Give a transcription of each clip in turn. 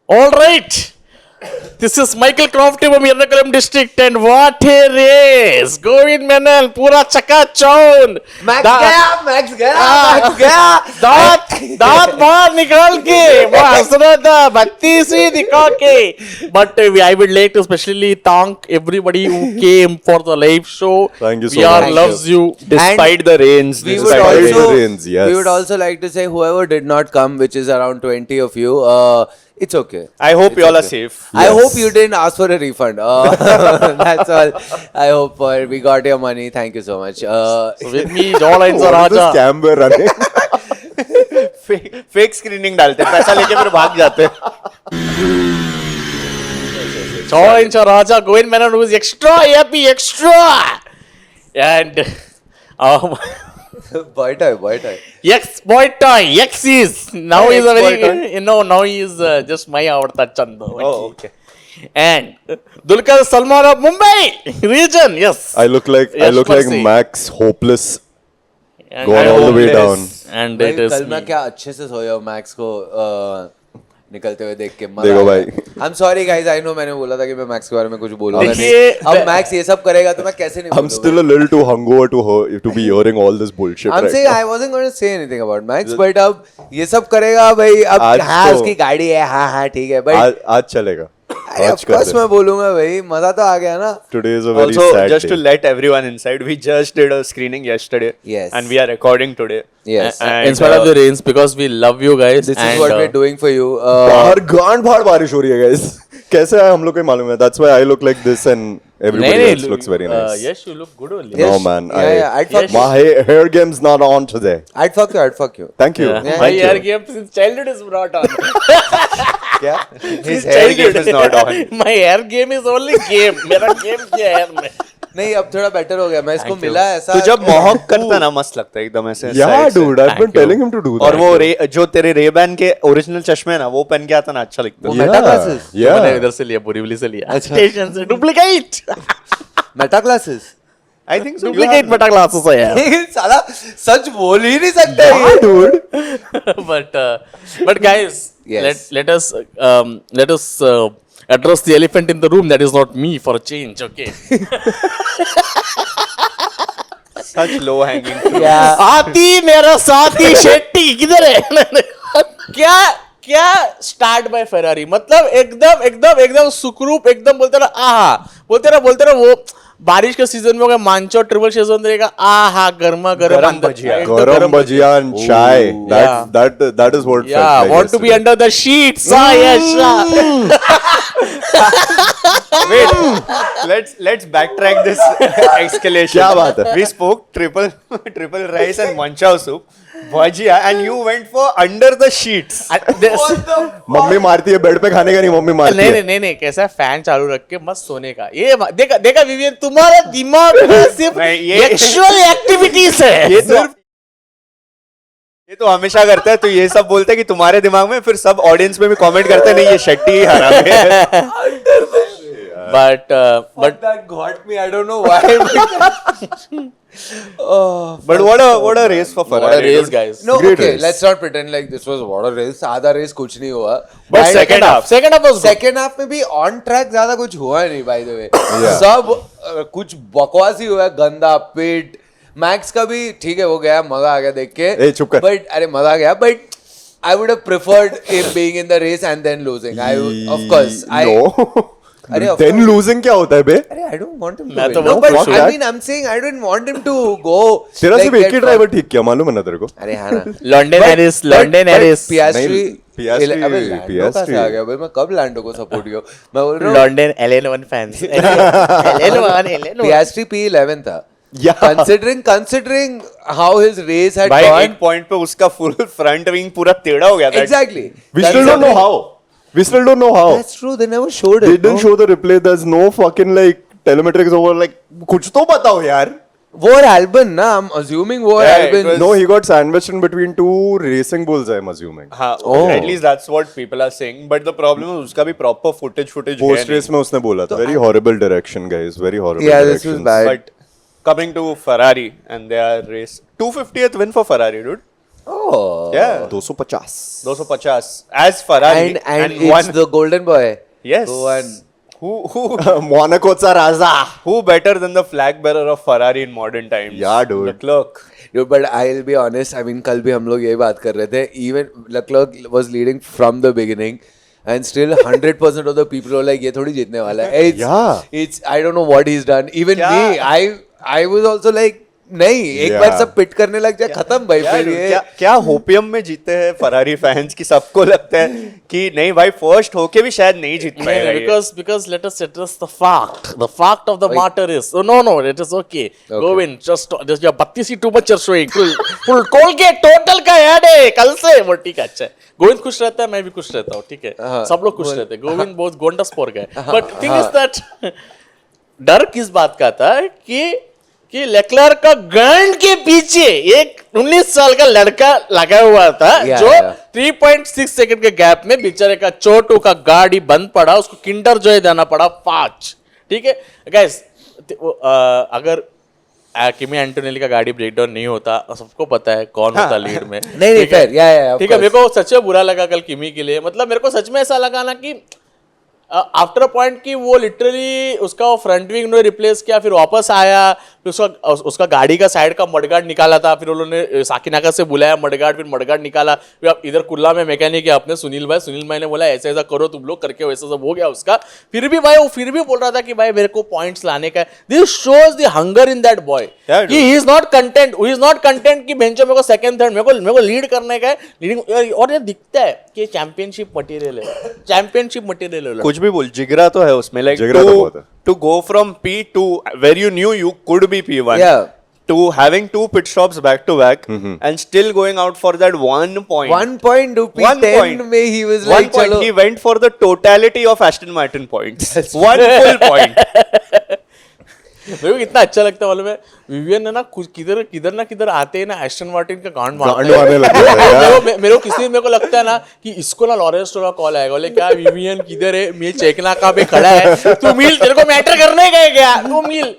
All right. This is Michael Croft from Ernakulam district and what a race! Govind Menon, पूरा चकाचौंध. Max गया दांत बाहर निकाल के वो हंस रहा था 32वीं दिखा के. But I would like to especially thank everybody who came for the live show. Thank you so VR much. loves you. Despite the rains, we despite would the also rains, yes. we would also like to say whoever did not come, which is around 20 of you, it's okay. I hope It's you all are okay. safe. I hope you didn't ask for a refund. That's all. I hope we got your money. Thank you so much. So with me, all lines are What is this Raja. scam we're running? Fake screening डालते हैं, पैसा लेके फिर भाग जाते हैं. All lines are Raja. Govind Menon who is extra happy, extra. And Boy toy. X boy toy. X is now Hey, is a ex-boy very now he is just my avarta Chanda. Oh, okay. And Dulquer Salman of Mumbai region. Yes. I look like Yes, Percy. Max, hopeless, And gone I all the way hopeless. down. And भाई it is कल मैं me. क्या अच्छे से सोया max को निकलते हुए देख के देखो भाई. I am sorry guys I know मैंने बोला था कि मैं मैक्स के बारे में कुछ बोलूंगा नहीं. देखिए, अब मैक्स ये सब करेगा तो मैं कैसे नहीं I'm still a little too hungover to be hearing all this bullshit I'm right saying now. I wasn't going to say anything about Max, but अब ये सब करेगा भाई. अब आज हाँ तो- उसकी गाड़ी है, हाँ ठीक है भाई. आज चलेगा. अरे आज of कर course दे. मैं बोलूंगा भाई, मजा तो आ गया ना. Today is a very Also, sad just to day. let everyone inside, we just did a screening yesterday. Yes. And we are recording today. Yes. And, In spite of the rains, because we love you guys. This is and, what we're doing for you. बाहर गांड फाड़ बारिश हो रही है guys. कैसे है हम लोग को ही मालूम है. That's why I look like this and everybody else looks very nice. Yes, you look good only. No Yes. man, Yeah, I'd fuck my hair game's not on today. I'd fuck you. Thank you. Yeah. Yeah, My Thank hair you. game since childhood is brought on. क्या? his hair game is not on. My hair game is only game. मेरा game क्या है में? नहीं अब थोड़ा better हो गया. मैं इसको मिला ऐसा. तो जब मोहक करता है ना मस्त लगता है एकदम ऐसे. Yeah, side से. dude, I've been Thank you. telling him to do that. और वो जो तेरे रेबैन के ओरिजिनल चश्मे है ना वो पहन के आता ना अच्छा लगता है. वो Meta glasses? तो मैंने Yeah. इधर से लिया बोरीवली से लिया. अच्छा. स्टेशन से duplicate. Meta classes. I think so. Duplicate Meta classes है यार. साला सच बोल ही नहीं सकते. Yeah, dude. but guys, Yes. let us address the elephant in the room. That is not me for a change. Okay. Such low hanging fruit. Yeah. आती मेरा साथी शेट्टी किधर है? क्या क्या स्टार्ट बाय फेरारी मतलब एकदम सुखरूप एकदम बोलते रहा वो बारिश के सीजन में हो गया मांचो ट्रिपल सीजन रहेगा आहा गर्मा गरम भजिया. Garam bhajiya and chai. yeah. That is what. Yeah, felt like want to be yesterday. under the sheets. Ah, yes. Wait, let's backtrack this escalation. क्या बात है? We spoke triple rice and manchao soup, bhajia, and you went for under the sheets. Mummy मारती है bed पे खाने का नहीं mummy मारती है. नहीं कैसा है फैन चालू रख के मस्त सोने का ये देखा विवियन तुम्हारा दिमाग में सिर्फ नहीं, ये- सेक्सुअल एक्टिविटीज है ये तो हमेशा करता है. तो ये सब बोलते हैं कि तुम्हारे दिमाग में, फिर सब ऑडियंस में भी कमेंट करते हैं नहीं ये शेट्टी ही हरामी है. but that got me. I don't know why. But what a race for what a Ferrari. race dude. guys. No, Great okay. race. Let's not pretend like this was what a race. आधा race कुछ नहीं हुआ. But And second half was good. second half में भी on track ज्यादा कुछ हुआ नहीं by the way. Yeah. सब कुछ बकवास ही हुआ. गंदा पिट. मैक्स का भी ठीक है वो गया मजा आ गया देख के. ए, चुप कर. But अरे मजा आ गया. But I would have preferred him being in the race and then losing. Of course. No. अरे of Then course. losing क्या होता है बे? अरे I don't want him to मैं win. तो No, बहुत but खुश हूँ. I mean I'm saying I didn't want him to go. तेरा like सिर्फ एक that ही far. ड्राइवर ठीक किया मालूम है ना तेरे को? अरे हाँ ना. लंडन हैरिस पियास्ट्री नहीं, Piastri- अबे लैंडो कहाँ से आ गया भाई? मैं कब लैंडो को सपोर्ट किया? मैं बोल रहा हूँ London LN1 fans LN1 पियास्ट्री P11 था. Yeah. Considering how his race had भाई gone. एक पॉइंट पे उसका फुल फ्रंट विंग पूरा टेढ़ा हो गया था. Exactly. We still don't know how. We still don't know how. That's true. They never showed They it. didn't show the replay. There's no fucking like telemetrics over. Like कुछ तो बताओ यार. War Albon ना. I'm assuming War Yeah, it Albon. was- No, he got sandwiched in between two racing bulls. I'm assuming. हाँ, Oh. at least that's what people are saying. But the problem is उसका भी proper footage है Post नहीं. race में उसने बोला था. Very horrible direction, guys. Very horrible. Yeah, this was directions. bad. But coming to Ferrari and their race, 250th win for Ferrari, dude. Oh. Yeah. 250. 250 as Ferrari And it's one. the golden boy. Yes. Who won. Who Monacoचा Raja. who better than the flag bearer of Ferrari in modern times? Yeah, dude. Leclerc. Yo, but I'll be honest. I mean, कल भी हम लोग यही बात कर रहे थे. Even Leclerc was leading from the beginning, and still 100% of the people were like, ये थोड़ी जीतने वाला है. It's I don't know what he's done. Even me, I was also like, नहीं, एक बार सब पिट करने लग जाए, खत्म भाई. फिर ये क्या होपियम में जीते हैं फरारी फैंस की, सबको लगता है कि नहीं भाई फर्स्ट होके भी शायद नहीं जीत पाएगा ये. because let us address the fact of the matter is no it is okay. Go in, just your 32 too much are showing full Colgate total का ऐड है कल से. वो ठीक है, अच्छा है. गोविंद खुश रहता है, मैं भी खुश रहता हूँ, ठीक है, सब लोग खुश रहते हैं. गोविंद बहुत गोंडा स्पोर गए. बट थिंग इज दैट डर किस बात का था कि लेक्लर का ग्रैंड के पीछे एक 19 साल का लड़का लगा हुआ था जो 3.6 सेकंड के गैप में बेचारे का छोटू का गाड़ी बंद पड़ा, उसको किंडर जॉय देना पड़ा 5. ठीक है गाइस, अगर किमी एंटोनेली का गाड़ी ब्रेकडाउन नहीं होता, सबको पता है कौन होता लीड में. नहीं fair, yeah, ठीक है. मेरे को सच में बुरा लगा कल किमी के लिए. मतलब मेरे को सच में ऐसा लगा ना कि आफ्टर अ पॉइंट की वो लिटरली उसका वो फ्रंट विंग ने रिप्लेस किया, फिर वापस आया, फिर उसका गाड़ी का साइड का मडगार्ड निकाला था, फिर उन्होंने साकिनाका से बुलाया मडगार्ड, फिर मडगार्ड निकाला, फिर अब इधर कुल्ला में मैकेनिक है अपने सुनील भाई ने बोला ऐसा ऐसा करो तुम लोग करके, वैसा सब हो गया उसका. फिर भी भाई वो फिर भी बोल रहा था कि भाई मेरे को पॉइंट्स लाने का है. This shows the hunger in that boy. He is not content कि बेंचो मेरे को सेकंड थर्ड मेरे को लीड करने का है, लीडिंग. और ये दिखता है कि चैंपियनशिप मटेरियल है. कुछ भी बोल, जिगरा तो है उसमें. लाइक जिगरा तो बहुत है. to go from P2 where you knew you could be P1 to having 2 pit stops back to back and still going out for that 1 point. 1 point to One P10 point. में he was 1 like, point. चलो. He went for the totality of Aston Martin points. 1 full point. मेरे को कितना अच्छा लगता है मालूम है, विवियन ने ना कुछ किधर आते ही ना एस्टन मार्टिन का गांड मारने लग गया है यार. मेरे को लगता है ना कि इसको ना लॉरेंस स्ट्रोल का कॉल आएगा, बोले क्या विवियन किधर है, मिल चेकनाका पे खड़ा है, तू मिल तेरे को मैटर करने का है क्या, तू मिल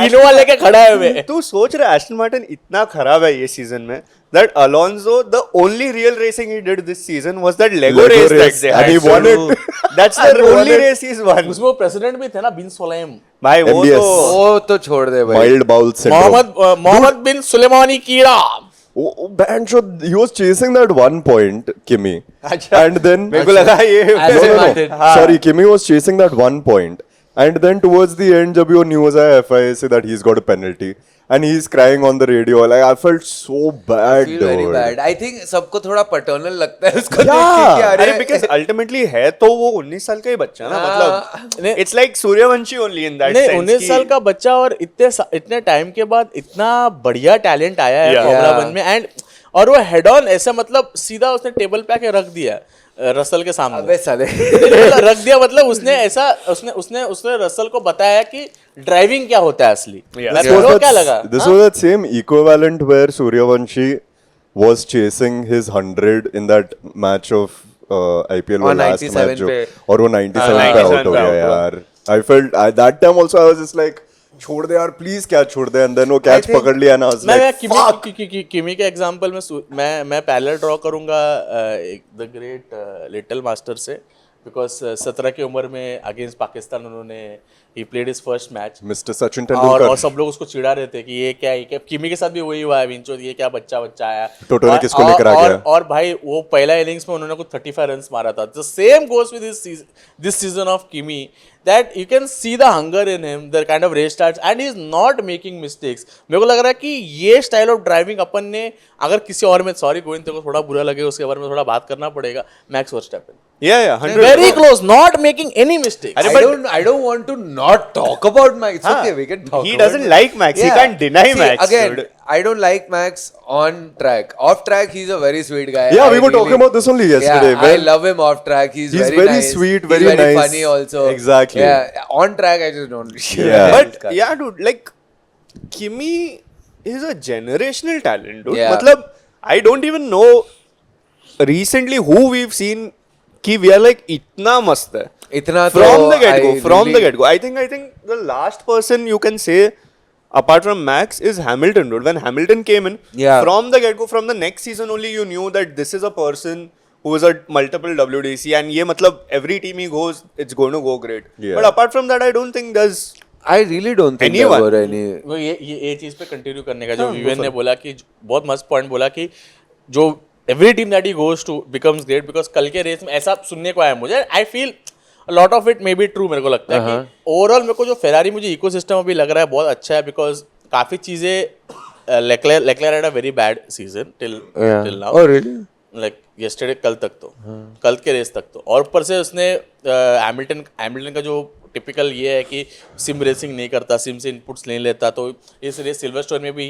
इनोवा लेके खड़ा है. मैं तू सोच रहा एस्टन मार्टिन इतना खराब है ये सीजन में, that Alonso, the only real racing he did this season was that Lego race that they and had. he won it. That's the only race he's won. उसमें वो प्रेसिडेंट भी थे ना, बिन सोलेम. भाई वो MBS. तो वो तो छोड़ दे भाई. Mild bowel syndrome. मोहम्मद बिन सुलेमानी कीड़ा. Oh, he was chasing that 1 point, Kimi. अच्छा. And then मेरे को लगा ये Aston no. Martin. Sorry, Kimi was chasing that 1 point. And then towards the end, जब वो news आया FIA से that he's got a penalty, and he's crying on the radio, like I felt so bad, Feel dude. very bad. I think सबको थोड़ा paternal लगता है उसको देख Yeah. के कि अरे अरे because ultimately है तो वो 19 साल का ही बच्चा ना, मतलब नहीं. it's like Suryavanshi only in that नहीं, sense 19 साल का बच्चा और इतने टाइम के बाद इतना बढ़िया टैलेंट आया है Yeah. फॉर्मूला 1 में. एंड और वो हेड ऑन ऐसा, मतलब सीधा उसने टेबल पे आके रख दिया रसल के सामने. अबे साले. रख दिया, मतलब उसने ऐसा उसने रसल को बताया कि ड्राइविंग क्या होता है असली. मैं बोलो क्या लगा. This was that same equivalent where Suryavanshi was chasing his 100 in that match of IPL और last 97 match पे. और वो 97 पे 97 out हो पे गया out हुआ. यार. I felt that time also I was just like छोड़ दे यार प्लीज, क्या छोड़ दे. and then वो कैच पकड़ लिया ना, I was मैं like किमी के एग्जांपल में मैं पैरेलल ड्रॉ करूंगा द ग्रेट लिटिल मास्टर से, बिकॉज 17 की उम्र में अगेंस्ट पाकिस्तान उन्होंने he played his first match. Mr. Sachin और Tendulkar. सब लोग उसको चिढ़ा रहे थे कि ये क्या किमी के साथ भी वही हुआ है, विंचो ये क्या बच्चा आया. टोटो ने किसको लेकर आ गया. और भाई वो पहला इनिंग्स में उन्होंने कुछ 35 रन्स मारा था. The same goes with this season of किमी, that you can see the hunger in him, the kind of race starts, and he is not making mistakes. मेरे को लग रहा है कि ये स्टाइल ऑफ ड्राइविंग अपन ने अगर किसी और में, सॉरी गोविंद तेरे को थोड़ा बुरा लगे उसके बारे में थोड़ा बात करना पड़ेगा, max Verstappen. yeah 100 Very close, not making any mistakes. I don't want to not talk about Max. It's okay, we can talk. he about doesn't it. like Max. He Yeah. can't deny See, Max, again, dude. I don't like Max on track. Off track, he's a very sweet guy. Yeah, I we were talking about this only yesterday. Yeah, I love him off track. He's very nice. sweet, He's very nice. funny also. Exactly. Yeah, on track, I just don't. Yeah. But yeah, dude, like Kimi is a generational talent, dude. Yeah. मतलब I don't even know recently who we've seen कि we are like इतना मस्त है इतना from तो the get go. I From the really- get go, I think the last person you can say apart from Max, is Hamilton, dude. When Hamilton came in, Yeah. from the get-go, from the next season only, you knew that this is a person who is a multiple WDC, and ye matlab every team he goes, it's going to go great. Yeah. But apart from that, I don't think there's I really don't think Anyone? there were any. वो ये चीज पे continue करने का जो विवेन ने बोला कि बहुत मस्त पॉइंट बोला कि जो every team that he goes to becomes great because कल के रेस में ऐसा सुनने को आया मुझे I feel lot of it may be true मेरे को लगता है कि ओवरऑल मेरे को जो फेरारी मुझे इकोसिस्टम अभी लग रहा है बहुत अच्छा है बिकॉज काफी चीजें LeClair had a very bad season till now Oh really? Like yesterday कल तक तो कल के रेस तक तो और ऊपर से उसने हैमिल्टन का जो टिपिकल ये है कि सिम रेसिंग नहीं करता सिम से इनपुट्स नहीं लेता तो इस रेस सिल्वरस्टोन में भी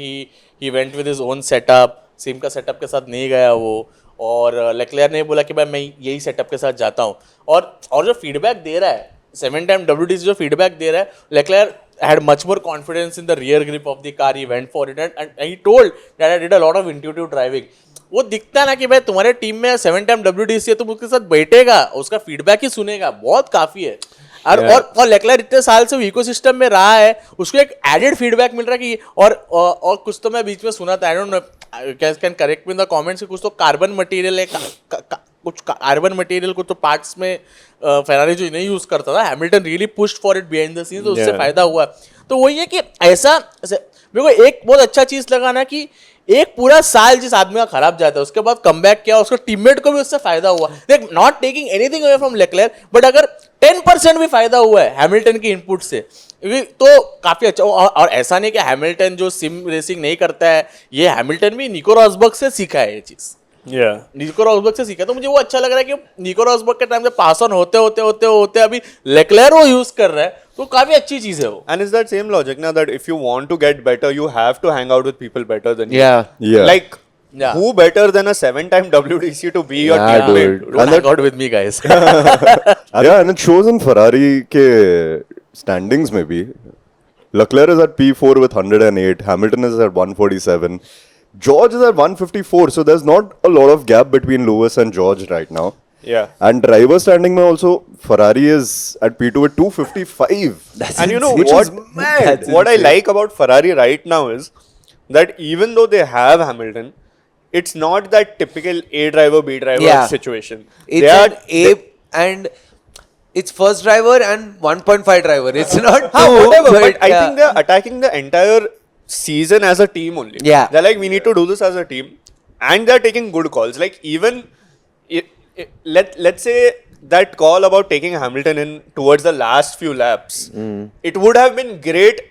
he went with his own setup SIM का सेटअप के साथ नहीं गया वो और लेक्लेयर ने बोला कि भाई मैं यही सेटअप के साथ जाता हूँ और जो फीडबैक दे रहा है 7 टाइम WDC जो फीडबैक दे रहा है LeClair had much more confidence in the rear grip of the car. He went for it and he told that I did a lot of intuitive driving. वो दिखता ना कि भाई तुम्हारे टीम में 7 टाइम WDC है तुम उसके साथ बैठेगा उसका फीडबैक ही सुनेगा बहुत काफी है और लेक्लेयर इतने साल से इकोसिस्टम में रहा है उसको एक एडेड फीडबैक मिल रहा है कि और कुछ तो मैं बीच में सुना था I don't know can correct me in the comments कुछ तो कार्बन मटेरियल है कुछ कार्बन मटेरियल को तो पार्ट्स में फेरारी जो नहीं यूज करता था Hamilton really pushed for it behind the scenes तो उससे फायदा हुआ तो वही है कि ऐसा मेरे को एक बहुत अच्छा चीज लगा ना कि एक पूरा साल जिस आदमी का खराब जाता है उसके बाद कमबैक किया उसको टीममेट को भी उससे फायदा हुआ देख not taking anything away from LeClair but अगर 10% भी फायदा हुआ है हैमिल्टन की इनपुट से तो काफी अच्छा और ऐसा नहीं कि हैमिल्टन जो सिम रेसिंग नहीं करता है ये हैमिल्टन भी निको रॉसबर्ग से सीखा है ये चीज निको रॉसबर्ग से सीखा तो मुझे वो अच्छा लग रहा है कि निको रॉसबर्ग के टाइम से पास ऑन होते अभी लेक्लेयर वो यूज कर रहा है तो काफी अच्छी चीज है वो and it's that same logic now that if you want to get better you have to hang out with people better than you. Yeah. Like who better than a 7-time WDC to be your Yeah, teammate? dude. Don't hang out with me guys Yeah, and it shows in Ferrari के standings में भी. Leclerc is at P4 with 108. Hamilton is at 147. George is at 154. So there's not a lot of gap between Lewis and George right now. Yeah. And driver standing में also Ferrari is at P2 with 255. And you know Which what? is mad. What I like about Ferrari right now is that even though they have Hamilton, it's not that typical A driver B driver situation. It's an A and it's first driver and 1.5 driver. It's not two. Whatever, but I think they're attacking the entire season as a team only. Yeah. They're like, we need to do this as a team. And they're taking good calls. Like, even let's say that call about taking Hamilton in towards the last few laps, it would have been great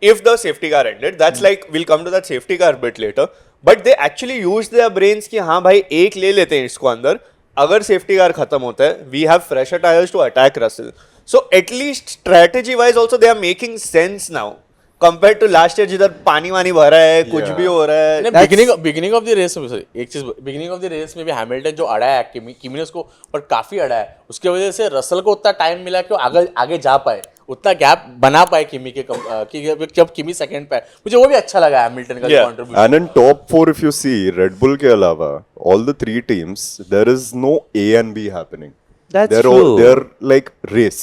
if the safety car ended. That's like, we'll come to that safety car bit later. But they actually used their brains कि हाँ भाई एक ले लेते हैं इसको अंदर अगर सेफ्टी कार खत्म होता है we have fresher tyres to attack Russell so at least strategy wise also they are making sense now compare to last year जिधर पानी वानी भरा है कुछ भी हो रहा है बिगिनिंग ऑफ द रेस में sorry, एक चीज बिगिनिंग ऑफ द रेस में भी हैमिल्टन जो अड़ा है किमी ने उसको पर काफी अड़ा है उसकी वजह से रसल को उतना टाइम मिला कि वो आगे जा पाए उतना गैप बना पाए किमी के जब किमी सेकंड पे मुझे वो भी अच्छा लगा हैमिल्टन का contribution And in top 4 if you see Red Bull के अलावा all the 3 teams there is no A and B happening. That's they're true. They're like race.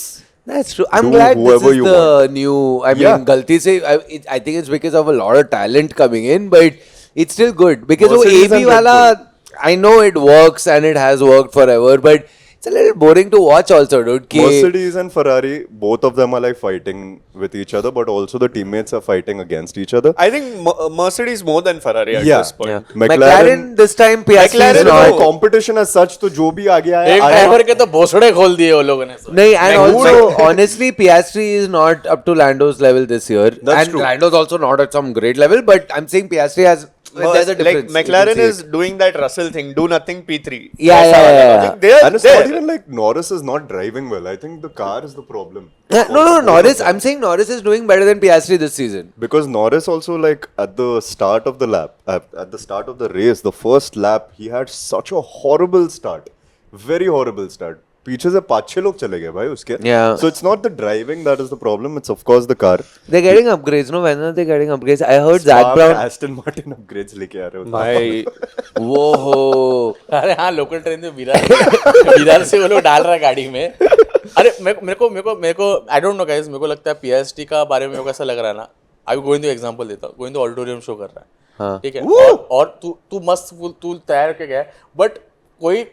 That's true. I'm Do glad this whoever is you the want. new. I mean, Yeah. गलती से I think it's because of a lot of talent coming in, but it's still good because वो Mercedes AB and Red वाला Bull. I know it works and it has worked forever, but it's a little boring to watch also, dude. कि Mercedes and Ferrari, both of them are like fighting with each other, but also the teammates are fighting against each other. I think Mercedes more than Ferrari at Yeah. this point. yeah. McLaren- McLaren this time Piastri There is is no not. competition as such, तो जो भी आगे आया एक driver के तो भोसड़े खोल दिए वो लोगों ने नहीं, and Like, also honestly, Piastri is not up to Lando's level this year, That's and true. Lando's also not at some great level. But I'm saying Piastri has. There's a difference. Like You can McLaren see is it. doing that Russell thing, do nothing P3. Yeah, ऐसा yeah, वाला yeah. logic. They are And it's there. not even like Norris is not driving well. I think the car is the problem. No, Norris. I'm saying Norris is doing better than Piastri this season. Because Norris also like at the start of the lap, at the start of the race, the first lap, he had such a horrible start. Very horrible start. पीछे से 5-6 लोग चले गए भाई उसके. Yeah. So it's not the driving that is the problem. It's of course the car. They're getting upgrades. No, when are they getting upgrades? I heard Zach Brown. Aston Martin upgrades लेके आ रहे हो. भाई Whoa. अरे हाँ local train से विरार से वो लोग डाल रहा है गाड़ी में अरे मेरे को आई डोंट नो गाइस मेरे को लगता है पीएसटी का बारे में मेरे को ऐसा लग रहा है ना अभी गोविंद को एग्जांपल देता हूँ, गोविंद ऑडिटोरियम शो कर रहा है, हाँ। ठीक है, और तू मस्त तू तैयार के गया, बट कोई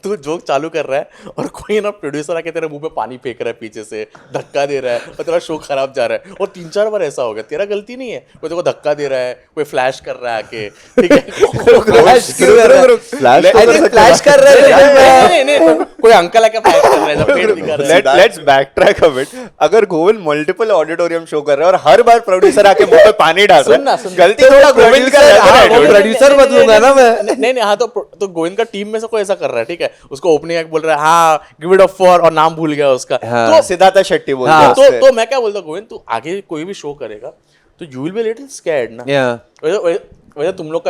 तू जोक चालू कर रहा है और कोई ना प्रोड्यूसर आके तेरे मुंह पे पानी फेंक रहा है पीछे से, धक्का दे रहा है और तेरा शो खराब जा रहा है, और 3-4 बार ऐसा हो गया, तेरा गलती नहीं है, कोई तेरे को धक्का दे रहा है, कोई फ्लैश कर रहा है आके, ठीक है, फ्लैश कर रहे थे नहीं, कोई अंकल आके फ्लैश कर रहा है, पेट दिखा रहा है। Let's backtrack a bit. अगर गोविंद मल्टीपल ऑडिटोरियम शो कर रहा है और हर बार प्रोड्यूसर आके मुंह पे पानी डाल रहा है, गलती थोड़ा गोविंद का रहता है, dude. प्रोड्यूसर बदलूंगा ना मैं। नहीं, हाँ, तो गोविंद का टीम में से कोई ऐसा कर रहा है, ठीक है, उसको ओपनिंग बोल रहा है, हाँ गिव इट अप फॉर, और नाम भूल गया उसका, हाँ। सिद्धार्थ शेट्टी बोलते हाँ। हैं उससे। तो मैं क्या बोलता हूँ, गोविंद तू आगे कोई भी शो करेगा तो you will be little scared ना। वैसे तुम लोग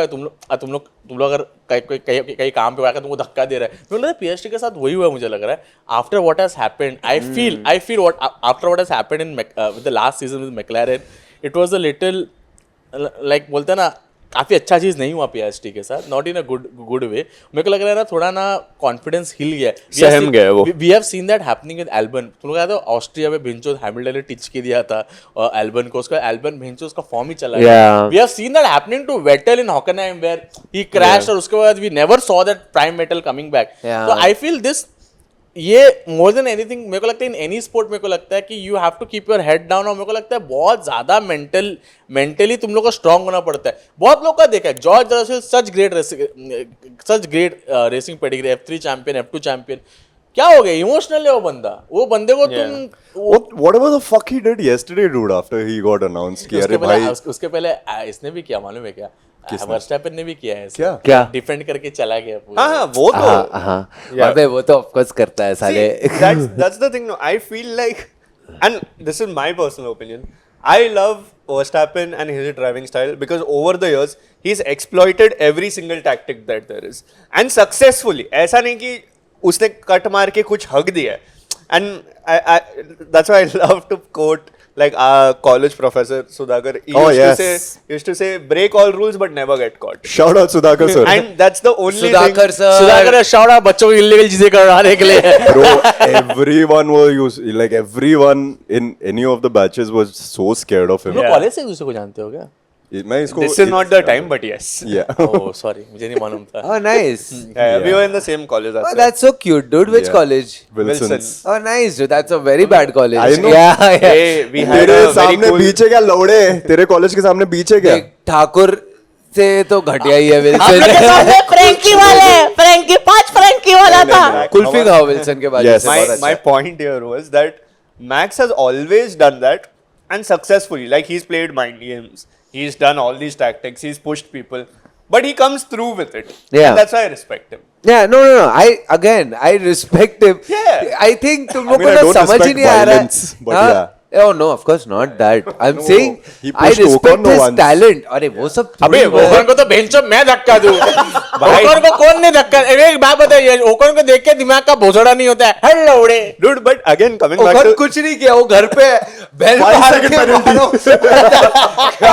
अगर कहीं काम पे आकर तुमको धक्का दे रहा है, मुझे लगता है पीएसटी के साथ वही हुआ, मुझे लग रहा है, after what has happened, I feel what after what has happened in with the last season with McLaren, it was a little like बोलते हैं ना, काफी अच्छा चीज नहीं हुआ पीएसटी के साथ, not in a good way. मेरे को लग रहा है ना थोड़ा ना कॉन्फिडेंस हिल गया, सहम गया वो। We have seen that happening with Albon. तुम लोग याद है ऑस्ट्रिया में भिंचो हैमिल्टन ने टिच के दिया था एल्बन को, उसका एल्बन भिंचो उसका फॉर्म ही चला गया। We have seen that happening to Vettel in Hockenheim where he crashed, और उसके बाद we never saw that prime metal coming back. तो आई फील दिस, ये मोर देन एनीथिंग मेरे को लगता है इन एनी स्पोर्ट, मेरे को लगता है कि you have to keep your head down, और मेरे को लगता है बहुत ज्यादा मेंटली तुम लोग को स्ट्रांग होना पड़ता है। बहुत लोग का देखा है, George Russell such great racing pedigree, F3 champion, F2 champion, क्या हो गया, इमोशनल है वो बंदे को तुम Whatever the fuck he did yesterday, dude, after he got announced कि अरे भाई उसके पहले इसने भी किया, मालूम है क्या, वर्स्टैपेन ने भी किया है, क्या डिफेंड करके चला गया पूरा। हाँ, वो तो हाँ, अबे वो तो ऑफ कोर्स करता है साले। that's the thing. No, I feel like, and this is my personal opinion, I love Verstappen and his driving style because over the years he's exploited every single tactic that there is, and successfully. ऐसा नहीं कि उसने cut मार के कुछ हक दिया है, and that's why I love to quote like our college professor Sudhakar. He used to say break all rules but never get caught. shout out Sudhakar sir. And that's the only Sudhakar thing. Sir, Sudhakar shout out बच्चों को illegal चीजें कराने के लिए। Bro, everyone in any of the batches was so scared of him. तुम लोग college से एक दूसरे को जानते हो क्या? मैं इसको This is not the time, but yes. yeah. Oh sorry, मुझे नहीं मालूम था। oh nice, We were in the same college. oh That's that's so cute dude, which Yeah. college? Wilson's. Oh nice dude, that's a very bad college. I know. yeah Hey, we had तेरे a very सामने cool. बीच है क्या लौड़े? तेरे college के सामने बीच है क्या? देख, ठाकुर से तो घटिया ही है आप लोग के विल्सन। सामने फ्रैंकी वाले, फ्रैंकी 5 फ्रैंकी वाला था। कुल्फी खाओ विल्सन के बाद। Yes. से बहुत My अच्छा। point here was that Max has always done that and successfully. Like he's played mind games, he's done all these tactics, he's pushed people, but he comes through with it. Yeah. And that's why I respect him. Yeah, no. I respect him. Yeah. I think तुम I लोग mean, को I ना don't समझ ही respect नहीं आ रहा है। violence, but हाँ? yeah. Oh no, of course not that. I'm No, saying he I pushed respect Ocon his once. talent. अरे वो सब अबे थोड़ी ओकन को तो बेंचो मैं धक्का दूं, ओकन को कौन नहीं धक्का। एक बात बताइए, ओकन को देख के दिमाग का भोसड़ा नहीं होता है, हेलो उड़े। Dude, but again, coming back ओकन to कुछ नहीं किया, वो घर पे बेल 5 मार second के penalty. मारो।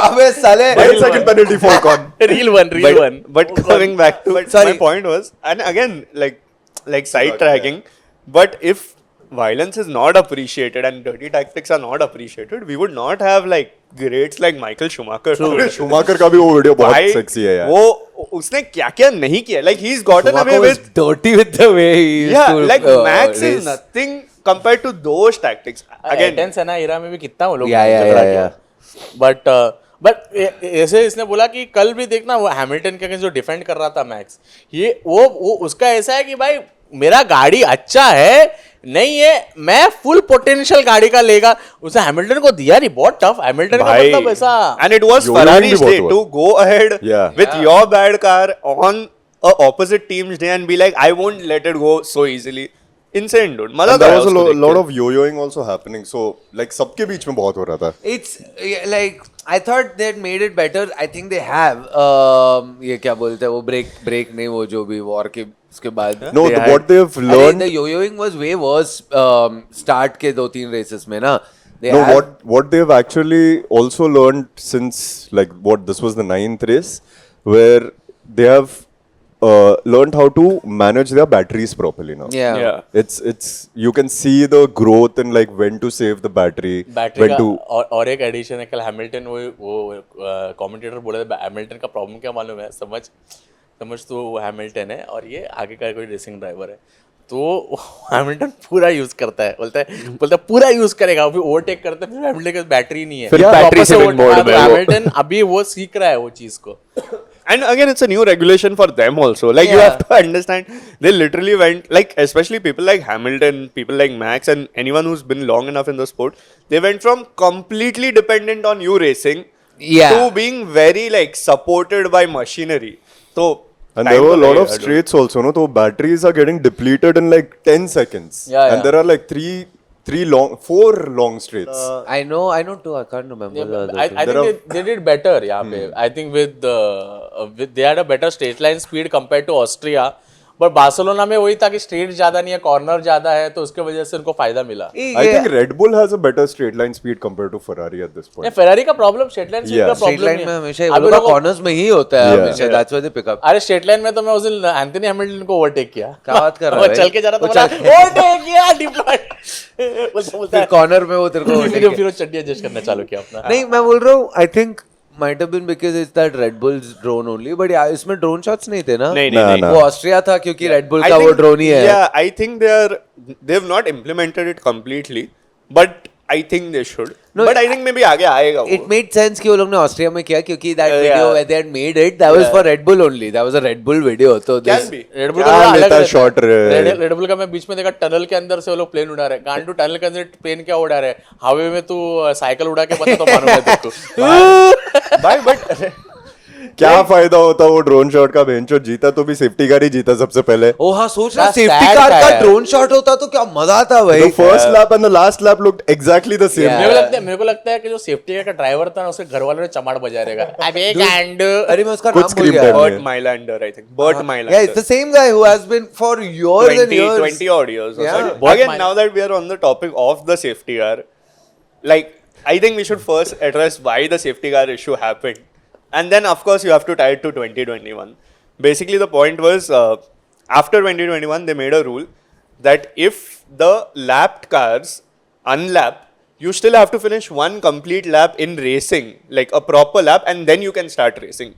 अबे साले 5 second penalty for Ocon. Reel one. but coming back to Sorry. my point was, and again, like sidetracking, but if violence is not appreciated and dirty tactics are not appreciated, we would not have like greats like Michael Schumacher. Schumacher का भी वो video बहुत भाई, sexy है यार. वो उसने क्या क्या नहीं किया, like he's gotten away Schumacher was with, dirty with the way he used yeah, to like Max race. is nothing compared to those tactics. Again, एटेंस है ना इरा में भी कितना वो लोग Yeah. बट ऐसे इसने बोला कि कल भी देखना वो हैमिल्टन के अगेंस्ट जो डिफेंड कर रहा था मैक्स, ये वो उसका ऐसा है कि भाई मेरा गाड़ी अच्छा है नहीं है, मैं फुल पोटेंशियल गाड़ी का लेगा, उसने हैमिल्टन को दिया नहीं, बहुत टफ हैमिल्टन का मतलब ऐसा। and it was Yo-yoing Ferrari's भी day बहुत to go ahead Yeah. with your bad car on a opposite team's day and be like, I won't let it go so easily. Insane, dude. मजा And तो there आया was a उसको देख lot के। of yo-yoing also happening. So like सबके बीच में बहुत हो रहा था. It's like I thought they'd made it better. I think they have. ये क्या बोलते हैं वो break नहीं, वो जो भी war के उसके बाद. No, they had- what they've अरे, learned. the yo-yoing was way worse. Start के 2-3 races में ना. They No, had- what they've actually also learned since like what this was the 9th race, where they have learned how to manage their batteries properly now. Yeah. It's you can see the growth in like when to save the battery, battery when का to और एक addition है कल Hamilton वो commentator बोले थे Hamilton का problem क्या मालूम है समझ तो वो हैमिल्टन है और ये आगे का कोई रेसिंग ड्राइवर है तो हैमिल्टन पूरा यूज करता है बोलता है पूरा यूज करेगा अभी ओवरटेक करता है फिर हैमिल्टन के पास बैटरी नहीं है फिर proper battery से saving mode में वो। हैमिल्टन अभी वो सीख रहा है वो चीज को And again, it's a new regulation for them also. Like you Yeah. have to understand, they literally went like, especially people like Hamilton, people like Max, and anyone who's been long enough in the sport, they went from completely dependent on you racing Yeah. to being very like supported by machinery. So and time there were a to lot like, of straights also, no? So batteries are getting depleted in like 10 seconds. Yeah, and yeah. there are like four long straights. I know too. I can't remember the other I two. think they did better यहाँ पे I think with they had a better straight line speed compared to Austria but Barcelona में वही था कि straight ज्यादा नहीं है corner ज्यादा है तो उसके वजह से उनको फायदा मिला I think Red Bull has a better straight line speed compared to Ferrari at this point. Ferrari का problem straight line speed Yeah. का स्ट्रेट प्रॉब्लम लाइन में हमेशा वो लोग का कॉर्नर्स में ही होता है Yeah. हमेशा that's why they pick up अरे स्ट्रेट लाइन में तो मैं उस दिन एंथनी हैमिल्टन को ओवरटेक किया क्या बात कर रहा वो है चल के जा रहा था वो बोला चल- ओवरटेक किया डिप्लॉय बोलता है कॉर्नर में वो तेरे को फिर वो चड्डी एडजस्ट करना चालू किया अपना नहीं मैं बोल रहा हूँ I think might have been because it's that Red Bull's drone only but yeah इसमें ड्रोन शॉट्स नहीं थे ना नहीं, Nah, नहीं, nah. वो ऑस्ट्रिया था क्योंकि Red Bull I का वो think- ड्रोन ही है Yeah, I think they've not implemented it completely, but I think they should. No, but I think maybe आगे आएगा वो. It made sense कि वो लोग ने ऑस्ट्रिया में किया क्योंकि that Yeah. video where they had made it that was for Red Bull only that was a Red Bull video so Can this be. Red bull क्या का लेता अलग रहता shot है। रे? रेड बुल का मैं बीच में देखा टनल के अंदर से वो लोग प्लेन उड़ा रहे गांडू टनल के अंदर प्लेन क्या उड़ा रहे हवा में तू साइकिल उड़ा के बता तो मालूम है तेरे को Bye, but क्या फायदा होता वो ड्रोन शॉट का बेंचो जीता तो भी सेफ्टी कार ही जीता सबसे पहले. ओ हाँ सोच रहा That's सेफ्टी sad कार था का यार। ड्रोन शॉट होता तो क्या मजा आता भाई The first lap and the last lap looked exactly the same. Yeah. मेरे को लगता है कि जो सेफ्टी कार का ड्राइवर था ना उसके घर वालों ने चमाड़ बजा रहेगा अबे गांडू अरे मैं उसका कुछ नाम भूल scream गया time Bert Mylander, I think. Bert Mylander. yeah it's the same guy who has been for years and 20, years 20 odd years. Or Yeah. so. Bert Again, Mylander. now that we are on the topic of the safety car, like I think we should first address why the safety car issue happened, and then of course you have to tie it to 2021. Basically, the point was after 2021 they made a rule that if the lapped cars unlap, you still have to finish one complete lap in racing, like a proper lap, and then you can start racing.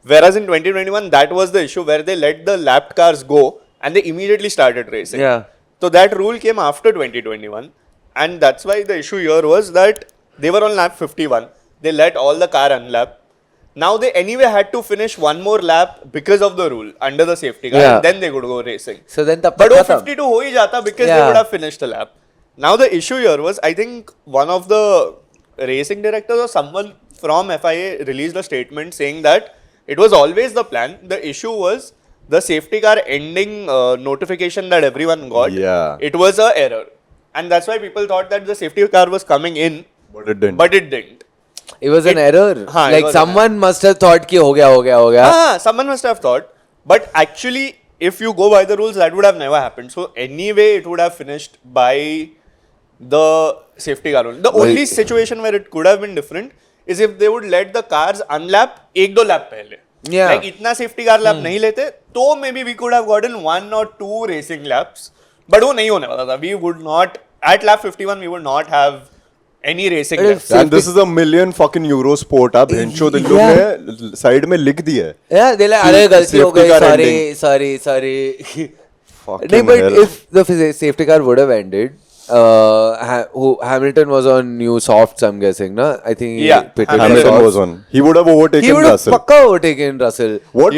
Whereas in 2021, that was the issue where they let the lapped cars go and they immediately started racing. Yeah. So that rule came after 2021, and that's why the issue here was that they were on lap 51. They let all the car unlap. Now they anyway had to finish one more lap because of the rule under the safety car, Yeah. and then they could go racing. so then तब But तक वो खत्म 52 हो ही जाता because they Yeah. would have finished the lap. Now the issue here was, I think one of the racing directors or someone from FIA released a statement saying that it was always the plan. The issue was the safety car ending notification that everyone got. Yeah. It was a error, and that's why people thought that the safety car was coming in, But it didn't. but it didn't. it was an error हाँ, it like was an someone must have thought कि हो गया Someone must have thought, but actually, if you go by the rules, that would have never happened. So anyway, it would have finished by the safety car only. The only situation where it could have been different is if they would let the cars unlap एक दो lap पहले. Yeah. Like इतना safety car lap नहीं लेते, तो maybe we could have gotten 1 or 2 racing laps. But वो नहीं होने वाला था. We would not at lap 51 we would not have any racing It laps. is- And this is a million fucking euro sport. आप भेंचो इन लोग ने side में लिख दिया है. yeah they like अरे गलती हो Safety गई car sorry ending. sorry Fucking no but hell. if the safety car would have ended Hamilton was on new softs I'm guessing na I think he Yeah, pitted Hamilton softs. was on. He would have overtaken he would have Russell. pakka overtaken Russell What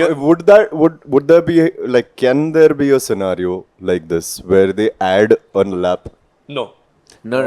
would there be like? Can there be a scenario like this where they add a lap? No. no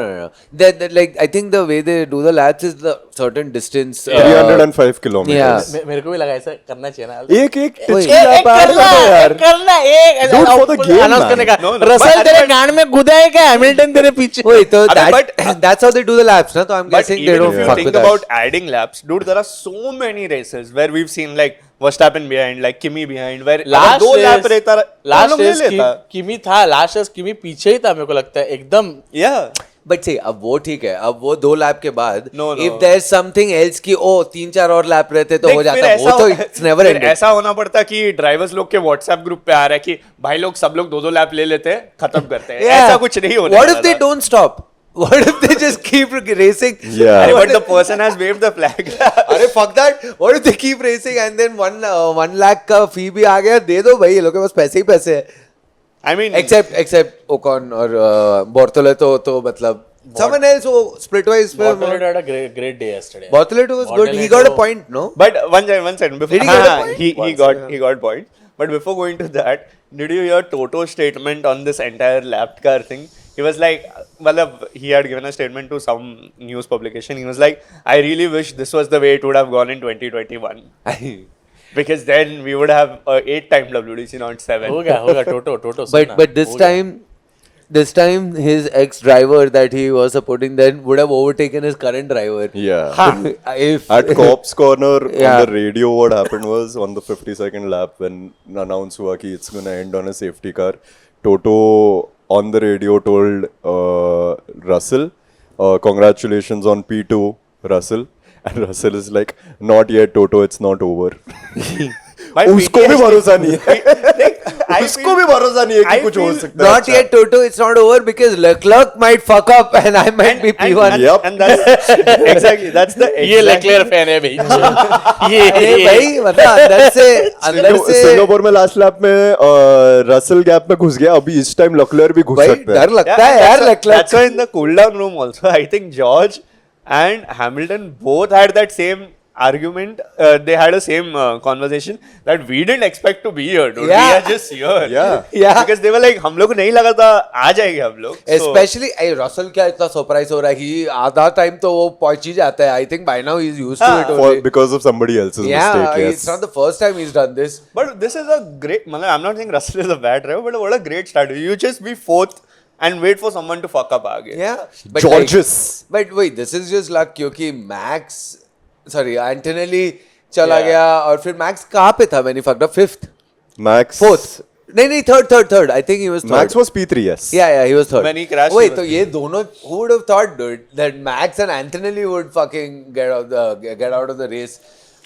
that like I think the way they do the laps is the certain distance 305 kilometers. Yeah. मेरे को भी लगा ऐसा करना चाहिए ना एक ओए, टिचकी lap add करना करो यार. करना एक Dude, for the game, announce man. करने का No, no, रसल but- तेरे but- गांड में गुदा है क्या हैमिल्टन तेरे पीछे wait so अबे, that but- that's how they do the laps na so I'm But guessing they even don't if you fuck think with about that adding laps, dude, there are so many races where we've seen like Verstappen behind, like Kimi behind, where last दो lap रहता last नहीं लेता. किमी था last race किमी पीछे ही था मेरे को लगता है एकदम Yeah. But see, अब वो ठीक है, अब वो 2 लैप के बाद No, no. if there's something else कि ओ 3-4 और लैप रहते तो हो देख, फिर जाता, ऐसा वो तो हो- it's never फिर ending. ऐसा होना पड़ता कि ड्राइवर्स लोग के व्हाट्सएप ग्रुप पे आ रहा है कि भाई लोग सब लोग 2-2 लैप ले लेते हैं, खत्म करते हैं. Yeah. ऐसा कुछ नहीं होने What वाला if they था. don't stop? What if they just keep racing? Yeah. अरे, but the person has waved the flag. अरे fuck that. What if they keep racing and then 1 lakh का fee भी आ गया, दे दो भाई, ये लोग के पास पैसे ही पैसे है. I mean, Except Ocon और Bortoleto तो मतलब someone else वो split wise पे Bortoleto had a great day yesterday. Bortoleto was good. He got a point, no? but one second. Before, Did he get a हाँ, point? he got point. But before going to that, did you hear Toto's statement on this entire lap car thing? He was like, well, he had given a statement to some news publication. He was like, I really wish this was the way it would have gone in 2021. Because then we would have 8-time WDC, not 7. होगा Toto सुनना. But this time his ex-driver that he was supporting then would have overtaken his current driver. Yeah. If At Cops Corner Yeah. on the radio, what happened was on the 52nd lap when announced hua ki it's gonna end on a safety car, Toto on the radio told Russell, congratulations on P2, Russell. And Russell is like, not yet, Toto, it's not over. My उसको भी भरोसा नहीं है. I उसको भी भरोसा नहीं है कि I कुछ हो feel- सकता है. not yet Toto, it's not over because Leclerc might fuck up and I might be P1. Yep. And that's exactly, that's the ये exact- Leclerc fan है भाई. अरे ये भाई मतलब अंदर से सिंगापुर में लास्ट लैप में रसल गैप में घुस गया. अभी इस टाइम लक्लर भी घुस भाई सकता है. डर लगता Yeah, है यार that's Leclerc. why in the cool down room also, I think George and Hamilton both had that same argument. They had a same conversation that we didn't expect to be here, dude. Yeah. We are just here. Yeah. Yeah. Because they were like, हम लोग को नहीं लगा था आ जाएंगे हम लोग. So, Especially Russell क्या इतना सरप्राइज हो रहा है कि आधा टाइम तो वो पहुंच ही जाता है. I think by now he's used to it For, only. because of somebody else's Yeah, mistake. Yes. it's not the first time he's done this. but this is a great. I'm not saying Russell is a bad driver, but what a great start. You just be fourth and wait for someone to fuck up आगे. Yeah. But Georges. But wait, this is just luck क्योंकि Antonelli चला Yeah. गया और फिर Max कहाँ पे था when he fucked up? 5th? Max. 4th? नहीं 3rd. I think he was 3rd. Max was P3, yes. Yeah, he was 3rd. When he crashed, Wait, he was तो ये दोनों, who would have thought, dude, that Max and Antonelli would fucking get out of the race?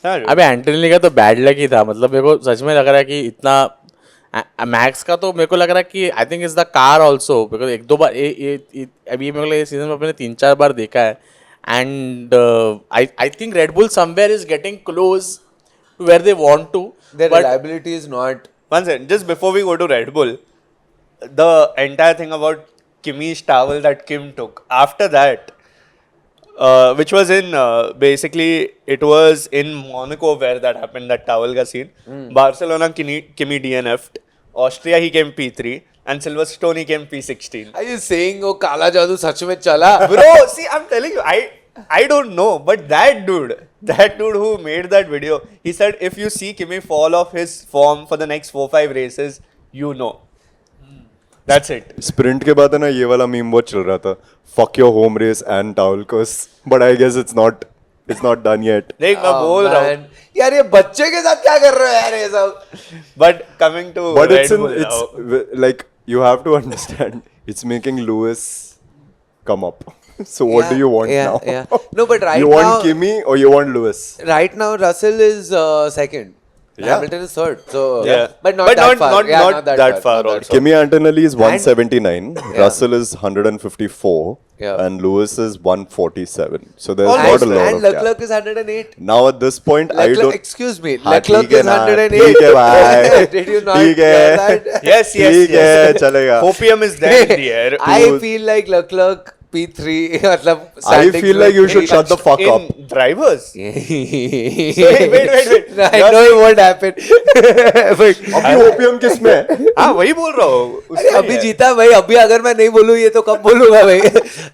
हाँ, dude. अबे Antony का तो bad luck ही था. मतलब मेरे को सच में लग रहा है कि इतना मैक्स का तो मेरे को लग रहा है कि I think is the car also because 1-2 बार अभी मेरे को ये सीजन में अपने 3-4 बार देखा है. And I think Red Bull somewhere is getting close to where they want to. Their but reliability is not. One second, just before we go to Red Bull, the entire thing about Kimi's towel that Kim took. After that, which was in basically it was in Monaco where that happened, that towel ka scene. Barcelona, Kimi DNF'd. Austria, he came P3, and Silverstone, he came P16. Are you saying वो काला जादू सच में चला? Bro, see, I'm telling you, I don't know, but that dude who made that video, he said if you see Kimi fall off his form for the next 4-5 races, you know. That's it. Sprint के बाद है ना ये वाला meme बहुत चल रहा था. Fuck your home race and towel curse. But I guess it's not done yet. देख मैं बोल रहा हूँ. Man. यार ये बच्चे के साथ क्या कर रहे हो यार ये सब? But coming to But Red it's Bull now. like you have to understand it's making Lewis come up. So what do you want now? Yeah. No, but right you now, want Kimi or you want Lewis? right now Russell is 2nd. Yeah. Hamilton is 3rd. So, Yeah. but not that far. Not, Yeah, not that far not that also. Kimi Antonelli is 179, Russell is 154, Yeah. and Lewis is 147. So there's And, not a lot and of gap. Leclerc is 108. Now at this point, I Leclerc, don't. excuse me, हाँ, Leclerc ठीक है is ना, 108. ठीक है भाई. Did you not ठीक hear है. that? Yes, ठीक है, चलेगा. Hopium is there in the air. I feel like Leclerc P3 मतलब I standings feel like में you should नहीं shut the fuck up. In drivers. wait. No, I know it won't happen. But अभी OPM किस में है? हाँ वही बोल रहा हूँ. अरे उसका अभी ही है. जीता भाई. अभी अगर मैं नहीं बोलूँ ये तो कब बोलूंगा भाई?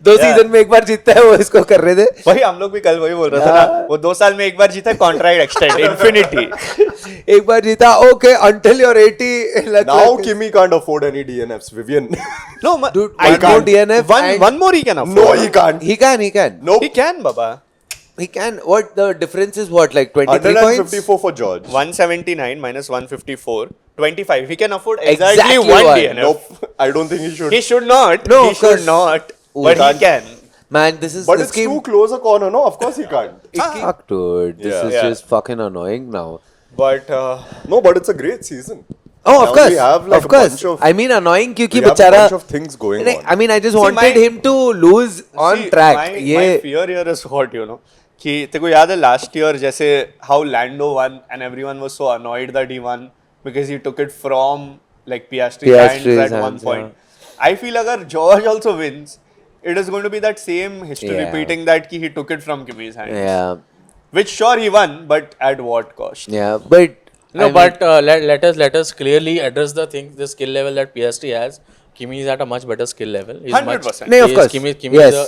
2 सीजन में एक बार जीतता है वो इसको कर रहे थे. वही हम लोग भी कल वही बोल रहे थे ना. वो 2 साल में एक बार जीता कॉन्ट्रैक्ट एक्सटेंड इन्फिनिटी. एक बार जीता okay until you're 80. Now Kimi can't afford any DNFs. Vivian. No, Dude, I one more DNF and- one more he can afford. No, he can't. He can. Nope. He can, Baba. He can. What the difference is? What like 23 points? 154 for George. 179 minus 154, 25. He can afford Exactly exactly one one. DNF. Nope. I don't think he should. He should not. No, he of should course. not. but he can. Man, this is But this it's game. too close a corner, no? Of course he can't. Fuck, dude. This Yeah. is Yeah. just fucking annoying now. But No, but it's a great season. Oh, of Now course. we have like of a course. bunch of I mean, annoying क्योंकि we have a बेचारा. bunch of things going नहीं, on. I mean, I just See, wanted my- him to lose on see, track. My ये fear here is what, you know, कि तेरे को याद है last year जैसे how Lando won and everyone was so annoyed that he won because he took it from like Piastri's Piastri's hands at one hands, point. I feel अगर George also wins, it is going to be that same history Yeah. repeating that कि he took it from Kimi's hands. yeah, Which sure he won, but at what cost? yeah, but No, I mean, but let us clearly address the thing, the skill level that PSG has. Kimi is at a much better skill level. He's 100%. No, of course. Kimi Yes. is a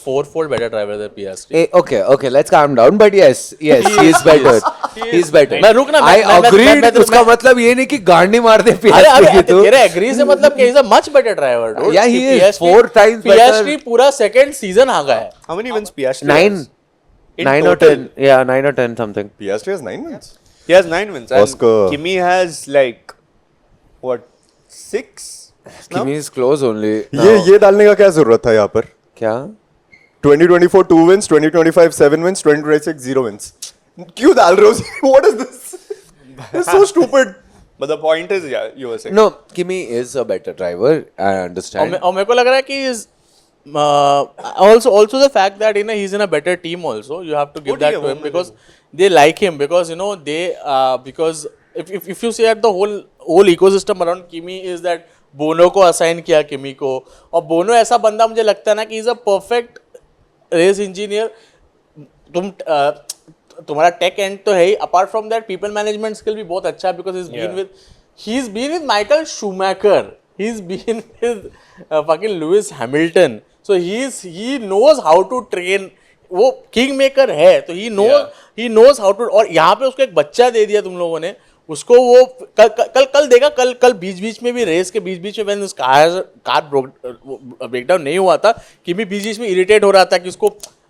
fourfold better driver than PSG. okay, let's calm down. But yes, he is better. He is better. मैं रुकना, I मैं- agreed. मैं- उसका मतलब ये नहीं कि गांडी मार दे अरे PSG की तू. तेरे agree से मतलब कि he's a much better driver, dude. Yeah, he कि is. PSG 4 times better. PSG पूरा second season आ गया है. How many wins Piastri 9, has? In 9 or total, 10. Yeah, 9 or 10 something. PSG has 9 wins. He has 9 wins. And Oscar. Kimi has like what 6? No? Kimi is close only. ये डालने का क्या जरूरत था यहाँ पर? क्या? 2024 2 wins, 2025 7 wins, 2026 0 wins. क्यों डाल रहे हो? What is this? It's so stupid. But the point is, yeah, you were saying. No, Kimi is a better driver. I understand. और मेरे को लग रहा है कि is also the fact that you know he's in a better team also. You have to give that to him because they like him because you know they because if you see at the whole ecosystem around Kimi is that बोनो को assign किया किमी को और बोनो ऐसा बंदा मुझे लगता है ना कि is a perfect race engineer तुम्हारा टेक एंड तो है ही apart from that people management skill भी बहुत अच्छा है because he's been with Michael Schumacher, he's been with fucking Lewis Hamilton, so he knows how to train. वो king maker है तो he knows how to. और यहाँ पे उसको एक बच्चा दे दिया तुम लोगों ने उसको वो कल देगा कल बीच में भी रेस के बीच में व्हेन कार ब्रेकडाउन नहीं हुआ था कि भी बीच में इरिटेट हो रहा था कि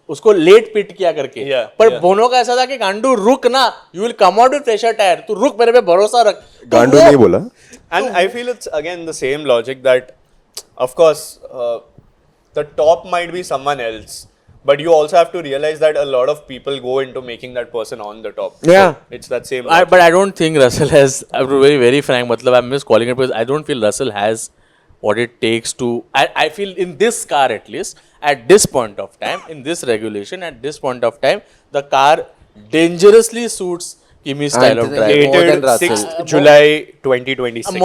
उसको लेट पिट किया करके पर बोनो का ऐसा था कि गांडू रुक ना you will come out with pressure tyre तू रुक मेरे पे भरोसा रख गांडू नहीं बोला. And I feel it's again the same logic that, of course, the top might be someone else, but you also have to realize that a lot of people go into making that person on the top. Yeah. So it's that same. logic. but I don't think Russell has. I'm very frank. मतलब I'm just calling it because I don't feel Russell has what it takes to. I feel in this car at least at this point of time in this regulation at this point of time the car dangerously suits Kimi's style of Anthony- driving. more than Dated Russell. 6th July 2026.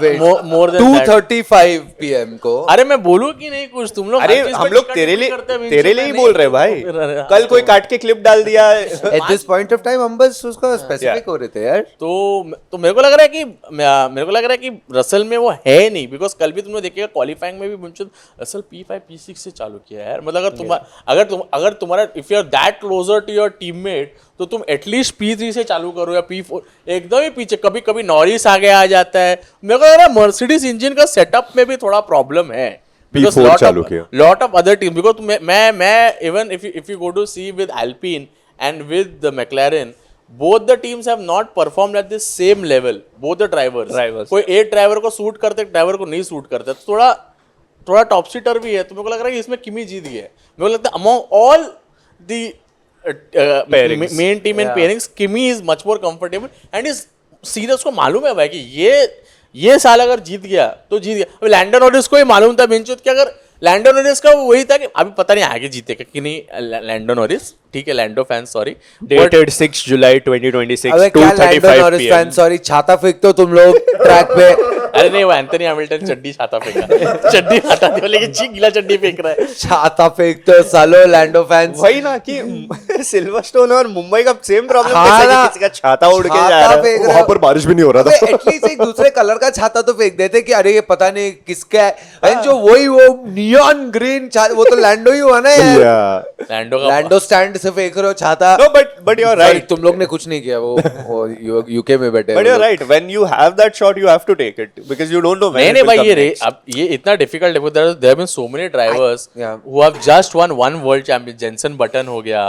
Wait. more than that. 2:35 PM को. अरे मैं बोलूं कि नहीं कुछ तुम लोग अरे हर चीज हम पे लोग टिकट तेरे टिकट करते हैं, लिए विंचू ही में बोल रहे नहीं। भाई. कल कोई काट के क्लिप डाल दिया. At this point of time हम बस उसका specific हो रहे थे यार. तो मेरे को लग रहा है कि रसल में वो है नहीं बिकॉज कल भी तुमने देखिएगा क्वालिफाइंग में भी मुंशद रसल P5 P6 से चालू किया है यार मतलब अगर तुम्हारा if you are that closer to your teammate तो तुम एटलीस्ट P3 से चालू करो या P4 एकदम ही पीछे कभी नॉरिस आगे आ जाता है मेरे को लग रहा है मर्सिडीज इंजन का सेटअप में भी थोड़ा प्रॉब्लम है P4 चालू किया. lot of other teams because मैं even if you go to see with Alpine and with the McLaren both the teams have not performed at the same level both the drivers कोई एक driver को suit करते driver को नहीं suit करते तो थोड़ा टॉप सीटर भी है तो मेरे को लग रहा है कि इसमें किमी जीत गया है मेरे को लगता है among all the Pairings. main team and pairings Kimi is much more comfortable and is serious को मालूम है भाई कि ये साल अगर जीत गया तो जीत गया अब लैंडो नॉरिस को ही मालूम था बेंचुत कि अगर लैंडो नॉरिस का वही था कि अभी पता नहीं आगे जीतेगा कि नहीं लैंडो नॉरिस ठीक है Lando fan sorry Dated 6th July 2026. अबे क्या Lando 2:35 Norris PM. Fan sorry छाता फेंक तो तुम लोग ट्रैक पे. अरे नहीं वो एंथनी हैमिल्टन चड्डी छाता फेंका चड्डी हटा दिया लेकिन जी गीला चड्डी फेंक रहा है छाता फेंक तो सालो लैंडो फैंस. वही ना कि सिल्वरस्टोन और मुंबई का सेम प्रॉब्लम हाँ ना. किसी का छाता उड़ के जा छाता रहा है. फेंक वहां पर बारिश भी नहीं हो रहा था. एटलीस्ट एक दूसरे कलर का छाता तो फेंक देते कि अरे ये पता नहीं किसका है एंड जो वही वो नियॉन ग्रीन वो तो लैंडो ही हुआ ना यार. Yeah. लैंडो स्टैंड से फेंक रहे हो छाता. No, but you're Sorry, right. तुम लोग ने कुछ नहीं किया वो यूके में बैठे But you're right. When you have that shot, you have to take it because you don't know when. नहीं it नहीं will भाई come ये next. अब ये इतना डिफिकल्ट है there have been so many drivers yeah. Who have just one world champion Jenson Button हो गया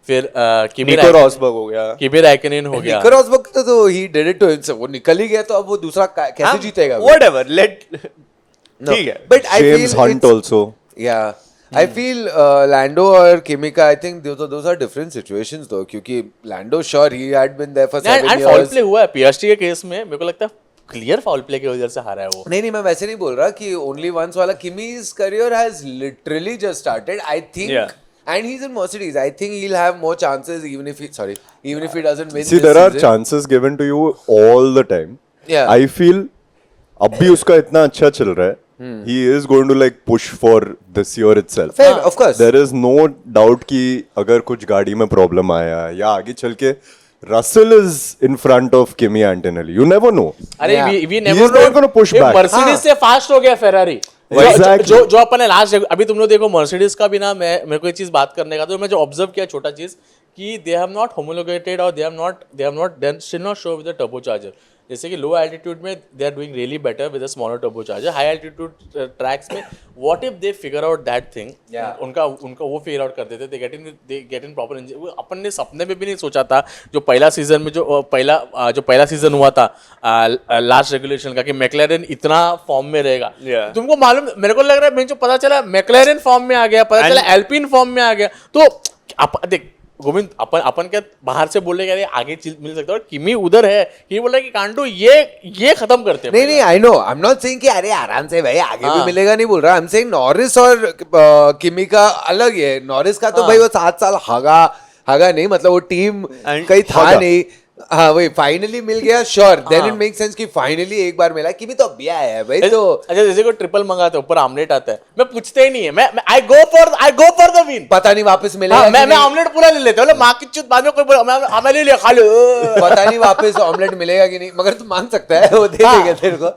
फिर किमी Nico Rosberg हो गया. किमी रैकनेन हो गया निको रॉसबर्ग तो he did it to himself. वो निकल ही गया तो अब वो दूसरा कैसे जीतेगा. Whatever. Let. No. ठीक है. But I James feel Hunt it's- also. Yeah. I feel Lando or Kimika, I think those are different situations though. क्योंकि Lando, sure, he had been there for 7 and foul years. Play हुआ है PST के case में, मेरे को लगता है clear foul play की वजह से हारा है वो. नहीं मैं वैसे नहीं बोल रहा कि only once वाला. Kimi's career has literally just started. I think, Yeah. and he's in Mercedes. I think he'll have more chances even if he doesn't win. See, this there are season. chances given to you all the time. Yeah. I feel अब भी उसका इतना अच्छा चल रहा है. He is going to like push for this year itself. Fair, of course. There is no doubt कि अगर कुछ गाड़ी में प्रॉब्लम आया या आगे चल के Russell is in front of Kimi Antonelli. You never know. अरे Yeah. we He never is not gonna push back. Mercedes से फास्ट हो गया फेरारी. Exactly. जो अपन ने लास्ट अभी तुम लोग देखो मर्सिडीज का भी ना, मेरे को एक चीज बात करने का, तो मैं जो ऑब्जर्व किया छोटा चीज कि दे हैव नॉट होमोलोगेटेड और they have not done still not show with the turbocharger. जैसे कि लो एल्टीट्यूड में they are doing really better with a smaller turbocharger. High altitude tracks में what if they figure out that thing, उनका वो figure out कर देते, they get in proper engine. अपन ने सपने में भी नहीं सोचा था जो पहला सीजन में जो पहला सीजन हुआ था लास्ट रेगुलेशन का कि मैक्लेरन इतना फॉर्म में रहेगा. Yeah. तुमको मालूम, मेरे को लग रहा है मुझे पता चला मैक्लेरन फॉर्म में आ गया, पता चला एल्पिन फॉर्म में आ गया. तो देख गोविंद, अपन क्या बाहर से बोल रहे हैं आगे मिल सकता है, और किमी उधर है, ये बोल रहा है कि कांटू ये खत्म करते हैं. नहीं I know, I am not saying कि अरे आराम से भाई आगे भी मिलेगा, नहीं बोल रहा. आई एम सेइंग नॉरिस और किमी का अलग है. नॉरिस का तो भाई वो 7 साल हगा नहीं, मतलब वो टीम कहीं था नहीं. हाँ वही फाइनली मिल गया. Sure, then it make sense कि फाइनली एक बार मिला. किमी तो अभी आया है भाई. तो अच्छा जैसे कोई ट्रिपल मंगाते हैं ऊपर आमलेट आता है, मैं पूछते ही नहीं है, मैं आई गो फॉर द विन. पता नहीं वापस मिलेगा. हाँ, मैं ऑमलेट पूरा ले लेता हूँ. माँ की चुत बाद में कोई बोला मैं ले लिया, खा लो. पता नहीं वापस ऑमलेट मिलेगा कि नहीं, मगर तू मांग सकता है, वो दे देगा तेरे को.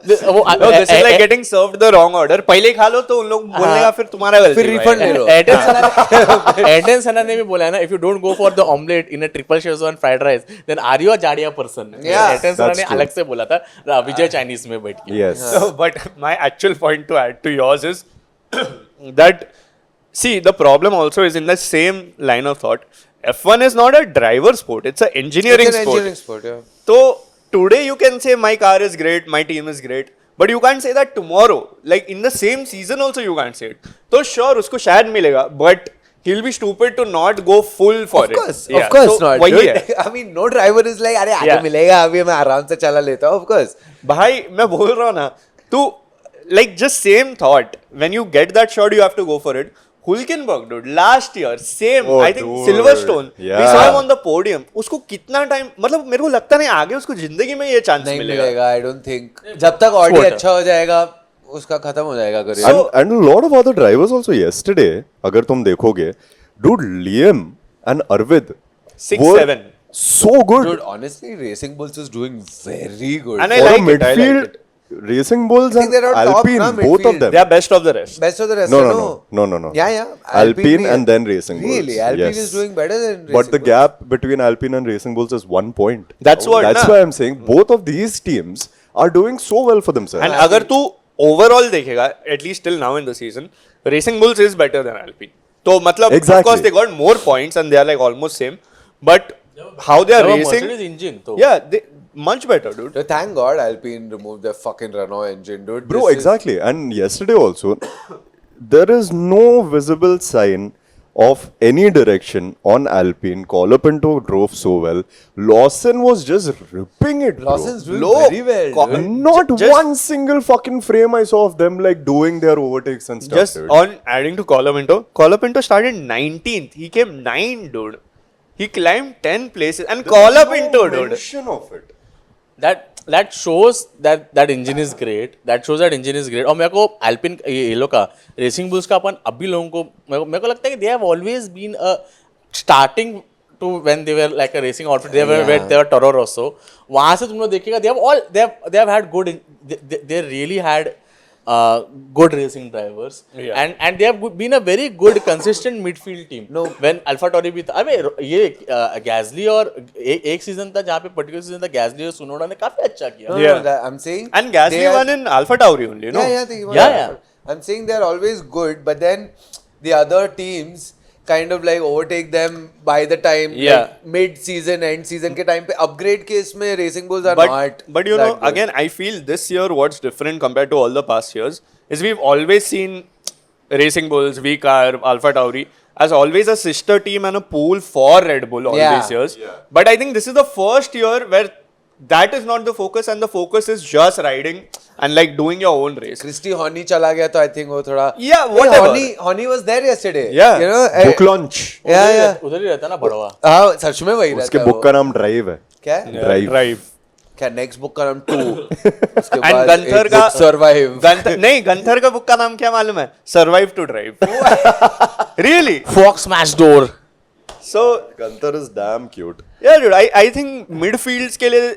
No, this is like getting served the wrong order. पहले ही खा लो तो उन लोग बोलेगा फिर तुम्हारा गलती. फिर रिफंड ले लो. एडन सना ने भी बोला है ना, if you don't go for the omelette in a triple Schezwan fried rice then are you a जाड़िया पर्सन. Yeah, एडन सना that's ने true. अलग से बोला था विजय चाइनीज में बैठ के. Yes. So, but my actual point to add to yours is that, see, the problem also is in the same line of thought. F1 is not a driver sport, it's an engineering It's an sport. engineering sport, yeah. So, today you can say my car is great, my team is great, but you can't say that tomorrow. Like in the same season also you can't say it. So, sure, उसको शायद मिलेगा, but he'll be stupid to not go full for it. Of course so not. वही Dude, है. I mean, no driver is like, अरे आगे Yeah. मिलेगा, अभी मैं आराम से चला लेता हूँ. Of course. भाई मैं बोल रहा हूँ ना, तू like just same thought, when you get that shot you have to go for it. Hulkenberg dude, last year same, Oh, I think dude. Silverstone, we Yeah. saw him on the podium. उसको कितना time, मतलब मेरे को लगता नहीं आगे उसको जिंदगी में ये चांस नहीं मिलेगा. मिलेगा. I don't think. जब तक ऑडी Sport है. अच्छा हो जाएगा, उसका खत्म हो जाएगा career. And a lot of other drivers also yesterday, अगर तुम देखोगे, dude, Liam and Arvid 6-7. so good. Dude, honestly, Racing Bulls is doing very good. And I For like a it, I like midfield, it. Racing Bulls think and they're on top Alpine, na, both of midfield. them. They are best of the rest. Best of the rest. No. Yeah. Alpine and then Racing Bulls. Really, Alpine Yes. is doing better than Racing But the Bulls. gap between Alpine and Racing Bulls is 1 point. That's what, That's na? why I'm saying both of these teams are doing so well for themselves. And अगर तू overall देखेगा, at least till now in the season, Racing Bulls is better than Alpine. तो मतलब Exactly. of course they got more points and they are like almost same, but how they are racing, Mercedes engine तो yeah, they much better, dude. So thank God Alpine removed their fucking Renault engine, dude. Bro, This is- exactly. And yesterday also, there is no visible sign of any direction on Alpine. Colapinto drove so well. Lawson was just ripping it, bro. Lawson's doing Low. very well. Co- dude. Not Just- one single fucking frame I saw of them like doing their overtakes and stuff. Just dude. on adding to Colapinto started 19th. He came 9, dude. He climbed 10 places and Colapinto, dude. mention of it. that shows that engine is great. That shows that engine is great. और मेरे को Alpine ये लोग का Racing Bulls का अपन अभी लोगों को मेरे को लगता है कि they have always been a starting to when they were like a racing outfit. They were Toro Rosso. वहाँ से तुम लोग देखिएगा they have had good, they really had good racing drivers. Yeah. And they have been a very good consistent midfield team. No. When AlphaTauri भी था, अबे ये गैसली और एक सीजन था जहाँ पे पर्टिकुलर सीजन था गैसली और सुनोडा ने काफी अच्छा किया. No, Yeah. I'm saying. And Gasly they are- won in Alpha Tauri only, you know? Yeah, they won. Yeah. I'm saying they're always good, but then the other teams kind of like overtake them by the time Yeah. like mid-season, end-season के time पे upgrade के इसमें Racing Bulls are not. But you that know, good. again, I feel this year what's different compared to all the past years is we've always seen Racing Bulls, VCAR, Alpha Tauri, as always a sister team and a pool for Red Bull all Yeah. these years. But I think this is the first year where that is not the focus, and the focus is just riding and like doing your own race. Christy Horny चला गया तो I think वो थोड़ा Yeah, whatever. Horny was there yesterday. Yeah. You know, Book launch. yeah. उधर ही रहता ना बड़वा. हाँ सच में वही रहता उसके है बुक वो. का नाम ड्राइव है. क्या? Drive. क्या नेक्स्ट बुक का नाम 2. उसके And बाद Gunther का सर्वाइव. नहीं, गंथर का बुक का नाम क्या मालूम है? Survive to Drive. Really? Fox Smash Door. So Gunther is damn cute. yeah, dude, I think midfields के लिए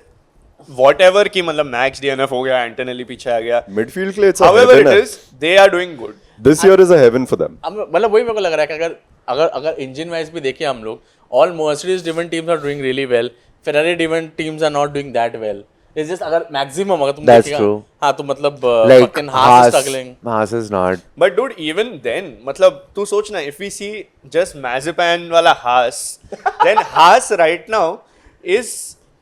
whatever की मतलब Max DNF हो गया, Antonelli पीछे आ गया. Midfield के लिए it's a However heaven it है. is, they are doing good. This year is a heaven for them. अब मतलब वही मेरे को लग रहा है कि अगर अगर अगर इंजन वाइज भी देखें हम लोग, all Mercedes driven teams are doing really well, Ferrari driven teams are not doing that well. It's just अगर maximum अगर तुम That's देखिएगा, true. हाँ तो मतलब Like fucking Haas is struggling. Haas is not. But dude, even then, मतलब तू सोच ना, if we see just Mazepan वाला Haas, then Haas right now is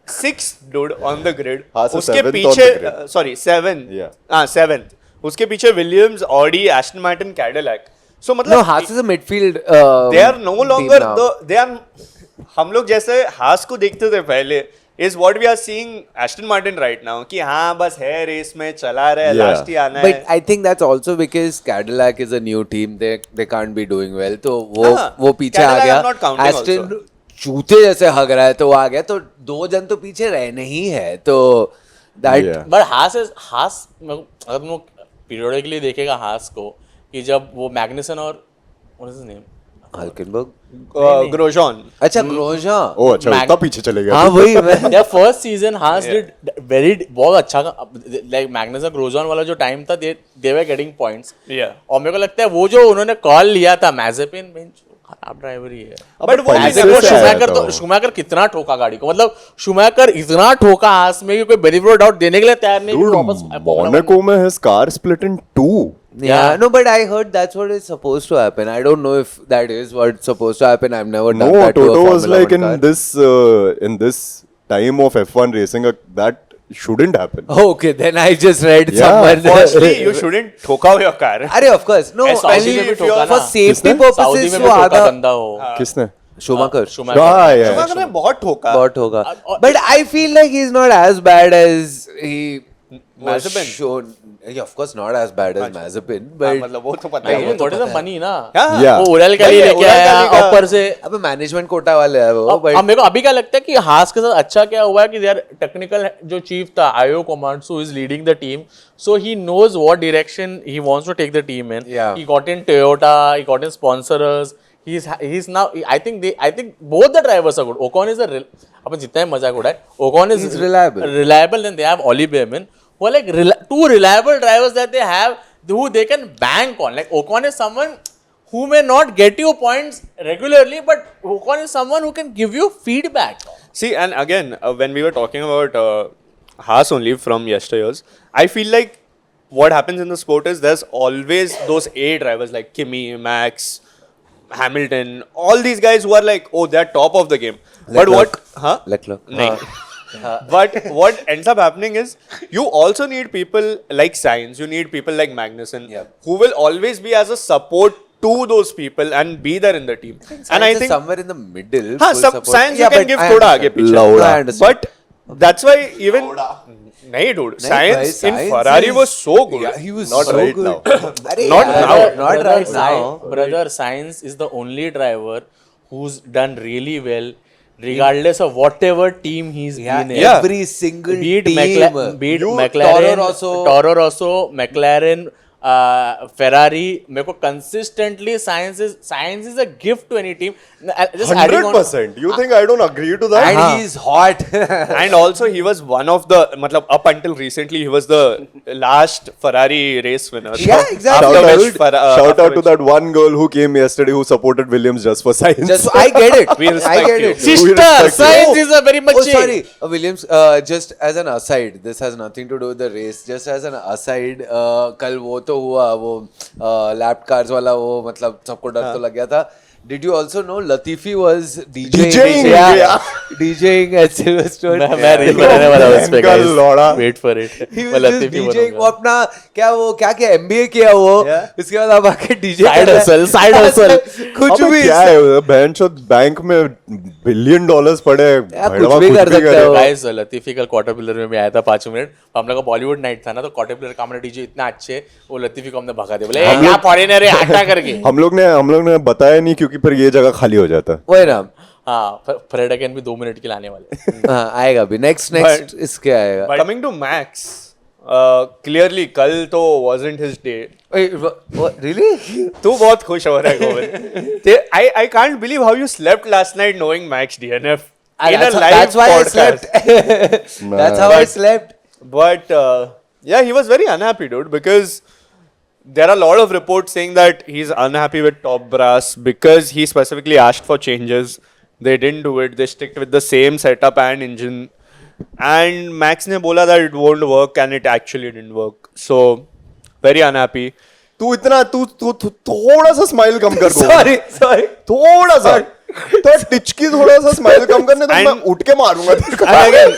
6th dude on the grid. Haas is उसके 7th on पीछे the grid. sorry 7th. Yeah. हाँ 7th. उसके पीछे Williams, Audi, Aston Martin, Cadillac. So मतलब No, Haas is a midfield. they are no team longer now. they are हम लोग जैसे हास को देखते थे पहले is what we are seeing Aston Martin right now कि हाँ बस है रेस में चला रहे Yeah. लास्ट ही आना But है. I think that's also because Cadillac is a new team. They can't be doing well. तो वो पीछे आ Cadillac गया. I'm not counting Aston also. चूते जैसे हग रहा है तो वो आ गया. तो 2 जन तो पीछे रहने ही है. तो that Yeah. But Haas अगर तुम लोग periodically देखेगा हास को कि जब वो मैग्नुसन और what is his name? Hulkenberg. Grosjean. अच्छा ग्रोजा. Oh अच्छा Mag- उतना पीछे चले गया. हाँ वही मैं. Their first season Haas did बहुत अच्छा like Magnussen Grosjean वाला जो टाइम था they were getting points. Yeah. और मेरे को लगता है वो जो उन्होंने कॉल लिया था Mazepin खराब ड्राइवर ही है. But वो भी पैसे देखो, से आया शुमैकर था तो वो. शुमैकर कितना ठोका गाड़ी को, मतलब शुमैकर इतना ठोका हास में कि कोई बेनिफिट ऑफ डाउट देने के लिए तैयार नहीं कि Dude, वापस Monaco में his car split in 2. Yeah, no, but I heard that's what is supposed to happen. I don't know if that is what's supposed to happen. I've never done No, that to a Toto was Formula like 1 car. in this time of F1 racing, that shouldn't happen. Okay, then I just read Yeah. somewhere. Firstly, you shouldn't ठोका your car. अरे of course, no. Saudi I में mean, भी ठोका for ना. safety किसने? Saudi purposes में वो भी ठोका आधा गंदा हो. किसने? Schumacher. Ah, yeah. शुमाकर ने बहुत ठोका. बहुत होगा. But I feel like he's not as bad as he was Mazepin? shown. Yeah, of course not as bad as Mazepin, हाँ, but मतलब वो तो पता नहीं, है. थोड़े सा मनी ना. हाँ. Yeah. वो उड़ल का लिए नहीं, लेके उड़ल आया का लिए ऊपर से. अबे मैनेजमेंट कोटा वाले है वो. अब But मेरे को अभी क्या लगता है कि हास के साथ अच्छा क्या हुआ है कि यार टेक्निकल जो चीफ था Ayao Komatsu is leading the team, so he knows what direction he wants to take the team in. Yeah. He got in Toyota, he got in sponsors. He's now. I think both the drivers are good. Ocon is अपन जितना मजाक उड़ाए, Ocon is He's reliable. Reliable, then they have Ollie Behrman, who are like two reliable drivers that they have, who they can bank on. Like Ocon is someone who may not get you points regularly, but Ocon is someone who can give you feedback. See, and again, when we were talking about Haas only from yesteryears, I feel like what happens in the sport is there's always those A drivers like Kimi, Max, Hamilton, all these guys who are like, oh, they're top of the game. But what? Huh? Leclerc. No. But what ends up happening is you also need people like Sainz, you need people like Magnussen, Yeah. who will always be as a support to those people and be there in the team. And I think somewhere in the middle. हाँ, full सब support. Sainz Yeah, you can but give I थोड़ा understand. आगे पीछे. Lauda. No, I understand. But that's why even नहीं dude, Sainz in Sainz Ferrari is- was so good. Yeah, he was Not so right good. now. अरे Not यार, now. Not right now. Brother, Sainz is the only driver who's done really well, regardless of whatever team he's been in. Yeah. Every single Beat, team. beat You- McLaren, Toro Rosso, McLaren, Ferrari. मेरे को consistently Sainz is a gift to any team. Just adding on- 100%. You think I don't agree to that? And he's hot. And also he was one of the, मतलब up until recently he was the last Ferrari race winner. Yeah, exactly. After Shout which out, to that one girl who came yesterday who supported Williams just for science. Just I get it. We respect I get you. it. Sister, We respect you. Sainz is a very much. Oh, sorry, Williams. Just as an aside, this has nothing to do with the race. Just as an aside, कल वो तो हुआ वो lap cars वाला वो मतलब सबको डर तो लग गया था. Did you also know Latifi was DJing? DJing, Yeah, yeah. DJing at Silverstone. मैं रील बनाने वाला हूँ इस पे इनका लौड़ा। guys. Wait for it. He मैं was just लतीफी DJing. वो बनूंगा। अपना क्या MBA किया वो, उसके बाद अब आके DJ Side कर रहा है। hustle, side hustle. कुछ अबे भी क्या है बेंचोद बैंक में $1 billion पड़े हैं, यार, भैरवा कुछ भी कर सकता है वो। गाइस लतीफी कल क्वार्टर पिलर में भी आया था 5 मिनट। हम लोग का बॉलीवुड नाइट था ना, तो क्वार्टर पिलर का हमारा डीजे इतना अच्छे, वो लतीफी को हमने भगा दिया, बोले "ए, क्या फॉरेनर है हटा करके। हम लोग ने बताया नहीं क्योंकि फिर ये जगह खाली हो जाता। वही ना। हाँ फ्रेड अगेन भी 2 मिनट के लाने वाले। हाँ, आएगा अभी नेक्स्ट इसके आएगा। Coming to Max, clearly कल तो wasn't his day. Really? तू बहुत खुश हो रहा है Govind. I can't believe how you slept last night knowing Max DNF in a live That's why I podcast. slept. That's how I slept. But yeah, he was very unhappy, dude, because there are a lot of reports saying that he's unhappy with Top Brass because he specifically asked for changes. They didn't do it. They stick with the same setup and engine. And Max ne bola that it won't work, and it actually didn't work. So very unhappy. तू थोड़ा सा smile कम कर दो। Sorry. थोड़ा सा तो टिचकी थोड़ा सा स्माइल कम करने तो And- मैं उठ के मारूंगा तेरे को। And again,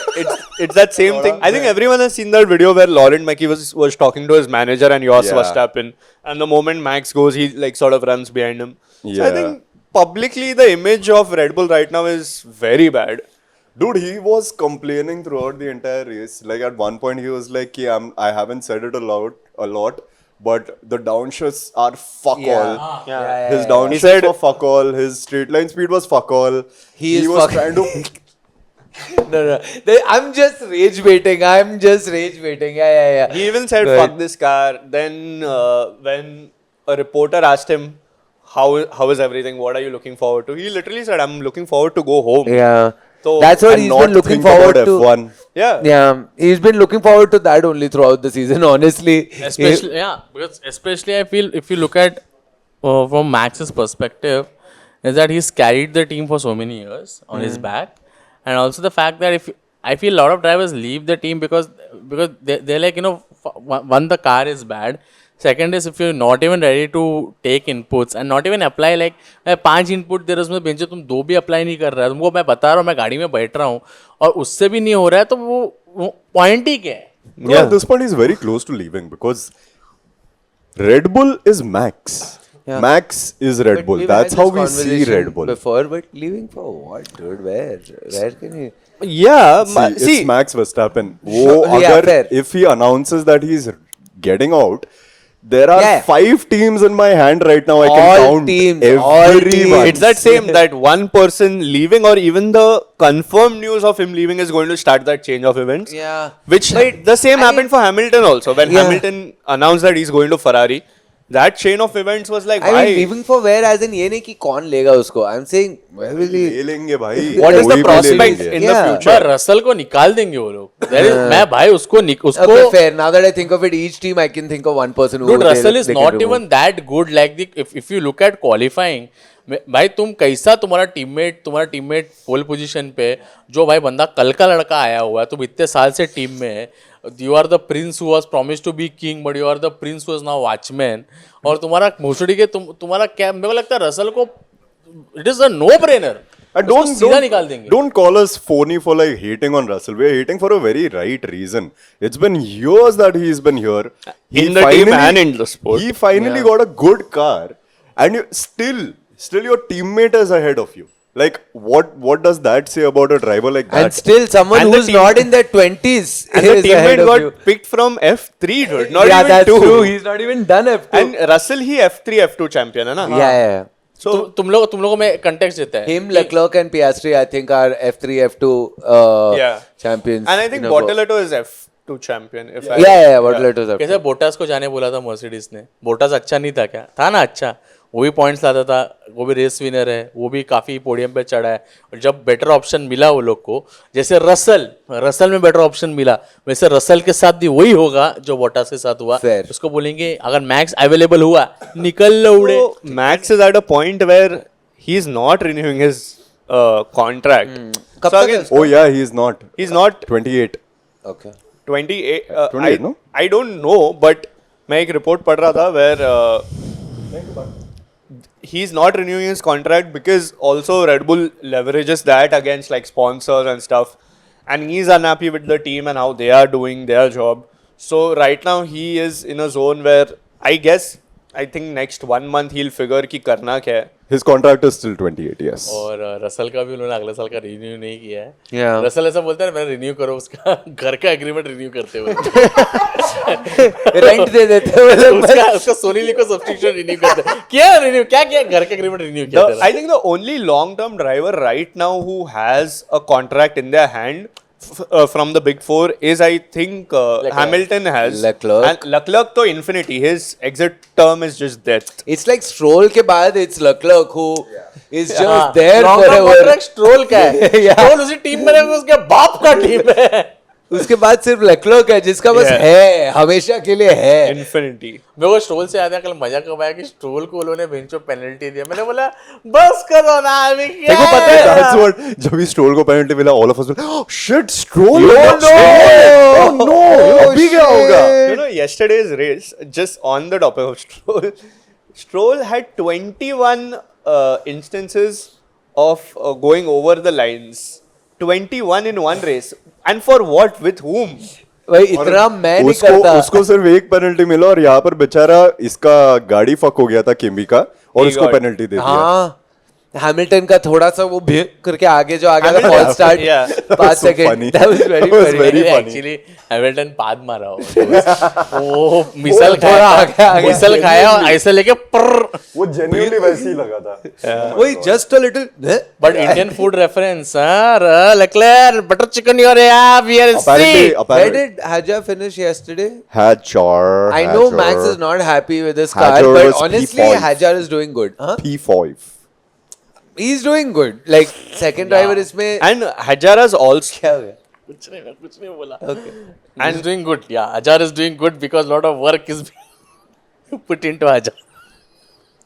it's that same thing. I think everyone has seen that video where Laurent Mackey was talking to his manager and Jos Yeah. Verstappen, and the moment Max goes, he like sort of runs behind him. So I Yeah. think publicly the image of Red Bull right now is very bad. Dude, he was complaining throughout the entire race. Like at one point, he was like, "Yeah, I haven't said it a lot, but the downshifts are fuck all. His He downshifts said- were fuck all. His straight line speed was fuck all. He is was fuck- trying to." No. I'm just rage baiting. Yeah. He even said, Right. "Fuck this car." Then when a reporter asked him, "How is everything? What are you looking forward to?" He literally said, "I'm looking forward to go home." Yeah. So, That's what And he's not been looking think forward about to. F1. Yeah. Yeah, he's been looking forward to that only throughout the season, honestly. Especially, because especially I feel if you look at from Max's perspective, is that he's carried the team for so many years on his back, and also the fact that if I feel a lot of drivers leave the team because they're like, you know, one, the car is bad. Second is if you're not even ready to take inputs and not even apply, like मैं 5 input दे रहा हूँ उसमें बेंचो तुम 2 भी apply नहीं कर रहा है, तुमको मैं बता रहा हूँ मैं गाड़ी में बैठ रहा हूँ और उससे भी नहीं हो रहा है, तो वो पॉइंट ही क्या है? Bro, at this point, he's very close to leaving because Red Bull is Max. Yeah. Max is Red But Bull. we've That's had how this we see conversation Red Bull. before, but leaving for what, dude? Where can he? Yeah. See, it's Max Verstappen. वो Yeah, अगर fair. if he announces that he's getting out, there are Yeah. 5 teams in my hand right now. I can All count teams, all everyone. teams. It's that same that one person leaving, or even the confirmed news of him leaving is going to start that change of events. Yeah. Which the same happened for Hamilton also. When Yeah. Hamilton announced that he's going to Ferrari, that chain of events was like, I why? mean, leaving for where? As in ये नहीं कि कौन लेगा उसको. I'm saying, where will he? ले लेंगे भाई. What is कोई the भी ले prospect लेंगे. in Yeah. the future? पर रसल को निकाल देंगे वो लोग. मैं भाई उसको Okay, fair. Now that I think of it, each team I can think of one person who. Dude, Russell is they can not remove. even that good. Like if you look at qualifying, भाई तुम कैसा तुम्हारा teammate पोल position पे जो भाई बंदा कल का लड़का आया हुआ है, तुम इतने साल से टीम में है, you are the prince who was promised to be king but you are the prince who is now watchman, और तुम्हारा भोसड़ी के तुम्हारा क्या, मेरे को लगता है रसल को it is a no brainer. And सीधा निकाल देंगे. don't call us phony for like hating on Russell. We're hating for a very right reason. It's been years that he's been here. In the team and in the sport. He finally got a good car, and you still your teammate is ahead of you. Like what does that say about a driver like that? And still, someone And the who's team- not in their 20s And the is ahead teammate of got you. picked from F3, dude. Not Yeah, even that's 2. true. He's not even done F2. And Russell, he F3, F2 champion, है ना? yeah. So तुम लोगों में context देता है. Him, Leclerc, and Piastri, I think, are F3, F2 Yeah. champions. and I think in a go. Bortoleto is F2 champion. If I, Yeah. Bortoleto is F2. कैसे Bottas को जाने बोला था मर्सिडीज ने? बोटास अच्छा नहीं था क्या? था ना अच्छा, वो भी पॉइंट्स लाता था, वो भी रेस विनर है, वो भी काफ़ी पोडियम पे चढ़ा है. और जब बेटर ऑप्शन मिला वो लोग को, जैसे रसल में बेटर ऑप्शन मिला, वैसे रसल के साथ भी वही होगा जो बोटास के साथ हुआ. Fair. उसको बोलेंगे अगर मैक्स अवेलेबल हुआ निकल लो उड़े. So Max is at a point where he's not renewing his contract. कब So तक again, है Oh yeah, he's not. he's not 28. Okay. 28. 28, no? I don't know, but मैं एक रिपोर्ट पढ़ रहा था where he's not renewing his contract because also Red Bull leverages that against like sponsors and stuff, and he's unhappy with the team and how they are doing their job. So right now he is in a zone where I think next 1 month he'll figure कि करना क्या है. His contract is still 28, yes. और Russell का भी उन्होंने अगले साल का रिन्यू नहीं किया है. Yeah. रसल ऐसा बोलता है मैंने रिन्यू करो उसका घर का एग्रीमेंट रिन्यू करते हुए. रेंट दे देते हैं उसका सोनी ली को सब्सक्रिप्शन रिन्यू करते हैं. क्या किया घर का एग्रीमेंट रिन्यू किया तेरा? I think the only long-term driver right now who has a contract in their hand from the big four is I think Hamilton has. Leclerc. And Leclerc to infinity. His exit term is just death. It's like Stroll के बाद it's Leclerc who is just there Long term forever. contract stroll का है. Yeah. Stroll उसी team में रहेगा उसके बाप का टीम है. उसके बाद सिर्फ Leclerc है जिसका बस Yeah. है हमेशा के लिए है. Infinity. मेरे को स्ट्रोल से याद है कल मजा कब आया कि स्ट्रोल को उन्होंने बेंचो पेनल्टी दिया. मैंने बोला बस करो ना अभी क्या देखो पता है है? that's what जब भी स्ट्रोल को पेनल्टी मिला all of us were oh shit Stroll No, oh no. no अभी क्या होगा You know, yesterday's race, just on the topic of Stroll, Stroll had 21 instances of going over the lines. 21 in one race. And for what? With whom? भाई इतना मैं नहीं करता. उसको सिर्फ एक पेनल्टी मिला और यहाँ पर बेचारा इसका गाड़ी फक हो गया था किमी का और He उसको got- पेनल्टी दे दिया हाँ हैमिल्टन का थोड़ा सा वो भी करके आगे जो आगे Hamilton- fall start Yeah. 5 so second funny. That was very That was funny. very funny. Actually Hamilton पाद मारा हो. वो मिसल थोड़ा आगे मिसल खाया और ऐसे लेके पर. वो जेन्युइनली वैसे ही लगा था वही just a little but Indian food reference Leclerc butter chicken your यार we are apparently see. Where apparently did Hadjar finish yesterday? Hadjar I know Hadjar. Max is not happy with his car, Hadjar but was honestly, P5. Hadjar is doing good. Huh? P5 He's doing good. Like second driver इसमें And Hajara's also. क्या हो गया? कुछ नहीं बोला. Okay. And doing good. Yeah, Ajar is doing good because lot of work is being put into Ajar.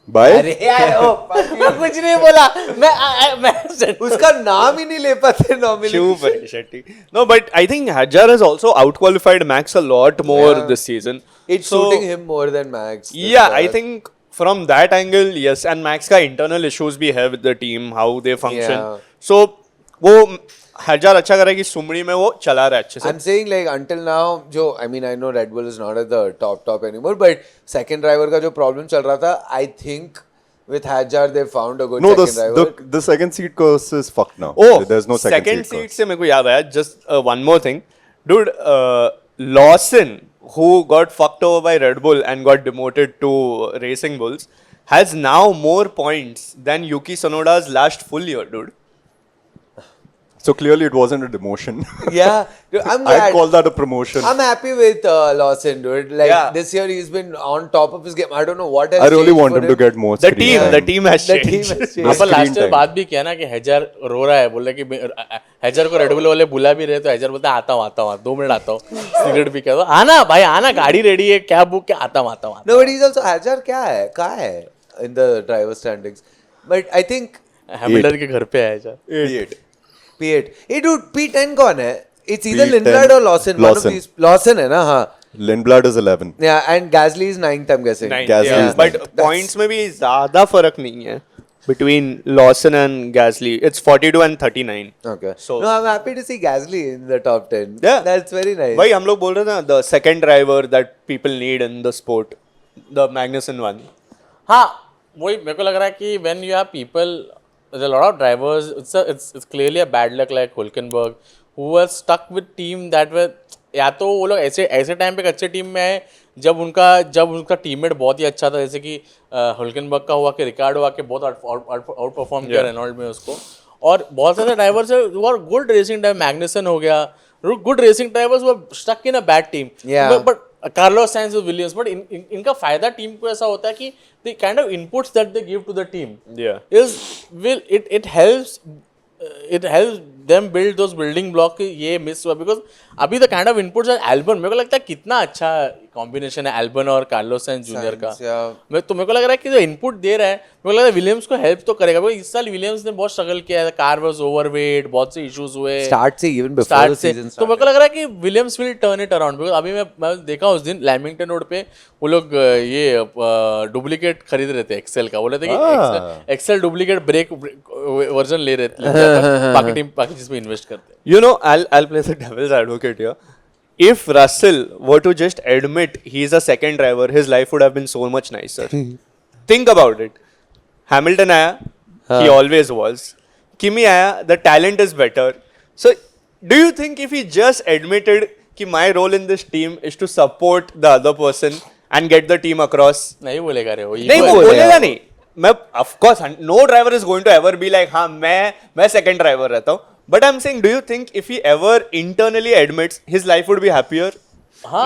by अरे यार ओ कुछ नहीं बोला. मैं उसका नाम ही नहीं ले पाते normally. Super Shetty. No, but I think Hajar has also outqualified Max a lot more Yeah. this season. It's So- suiting him more than Max. this Yeah, car. I think from that angle, yes. And Max का internal issues भी है with the team, how they function. Yeah. So वो हजार अच्छा करे कि सुमड़ी में वो चला रहा है अच्छे से. I'm saying like until now जो I mean I know Red Bull is not at the top anymore, but second driver का जो problem चल रहा था, I think with Hadjar they found a good no second driver. the second seat course is fucked now Oh, there's no second seat seat से मेरे को याद आया. Just one more thing, dude. Lawson, who got fucked over by Red Bull and got demoted to Racing Bulls, has now more points than Yuki Tsunoda's last full year, dude. so clearly it wasn't a demotion Yeah, dude, I'm I'd glad. call that a promotion I'm happy with Lawson, dude. Like Yeah. this year, he's been on top of his game. I don't know what has I really changed want for him to get more The screen team, time. the team has The changed. team has changed. Upon Screen last year time. बात भी किया ना कि हैजर रो रहा है. बोले कि हैजर को रेड बुल वाले बुला भी रहे तो हैजर बोलता है आता हूँ 2 मिनट आता हूँ सिगरेट पी के. आना भाई आना गाड़ी रेडी है कैब बुक के आता हूँ. No, but he's also Hadjar. क्या है? कहाँ है in the driver standings? But I think Hamilton के घर पे है हैजर. P8 P8. Hey, dude, P10 कौन है? It's either P10 Lindblad or Lawson. One of Lawson. these. Lawson है ना? हाँ. Lindblad is 11 Yeah, and Gasly is 9th, I'm guessing. Nine, Gasly yeah. is But ninth. points में भी ज़्यादा फर्क नहीं है between Lawson and Gasly. It's 42 and 39. Okay. So- no, I'm happy to see Gasly in the top 10. Yeah. That's very nice. भाई हम लोग बोल रहे थे ना the second driver that people need in the sport, the Magnussen one. हाँ वही मेरे को लग रहा है कि when you have people, there's a lot of drivers. It's clearly a bad luck like Hülkenberg who was stuck with team that were या तो वो लोग ऐसे टाइम पे एक अच्छे टीम में आए जब उनका टीममेट बहुत ही अच्छा था. जैसे कि हुल्केनबर्ग का हुआ कि रिकार्डो आके बहुत आउट परफॉर्म किया रेनॉल्ड में उसको. और बहुत सारे ड्राइवर्स है गुड रेसिंग ड्राइवर. मैग्नुसन हो गया, गुड रेसिंग ड्राइवर्स वो stuck in a bad team. Yeah. But Carlos Sainz Williams but इनका फायदा टीम को ऐसा होता है कि the kind of inputs that they give to the team Yeah. is will it helps them build those building block ये miss हुआ because अभी the kind of inputs are Albon मेरे को लगता है कितना अच्छा कॉम्बिनेशन है Albon और कार्लोस साइंस जूनियर का मेरे को लग रहा है कि जो इनपुट दे रहा है मेरे को लग रहा है विलियम्स को हेल्प तो करेगा क्योंकि इस साल विलियम्स ने बहुत स्ट्रगल किया है कार वाज ओवरवेट बहुत से इश्यूज हुए स्टार्ट से इवन बिफोर स्टार्ट द से सीजन तो मेरे को लग रहा है कि Williams will turn it around because अभी मैं देखा उस दिन लैमिंगटन रोड पे वो लोग ये डुप्लीकेट खरीद रहे थे एक्सेल का बोले थे कि एक्सेल डुप्लीकेट ब्रेक वर्जन ले रहे थे बाकी टीम बाकी चीज में इन्वेस्ट करते हैं You know, I'll play the devil's advocate here. If Russell were to just admit he's a second driver, his life would have been so much nicer. Think about it. Hamilton आया, he always was. Kimi आया, the talent is better. So, do you think if he just admitted कि my role in this team is to support the other person and get the team across? नहीं बोलेगा रे वो नहीं वो बोलेगा नहीं. मैं of course no driver is going to ever be like हाँ मैं second driver रहता हूँ. But I'm saying, do you think if he ever internally admits, his life would be happier?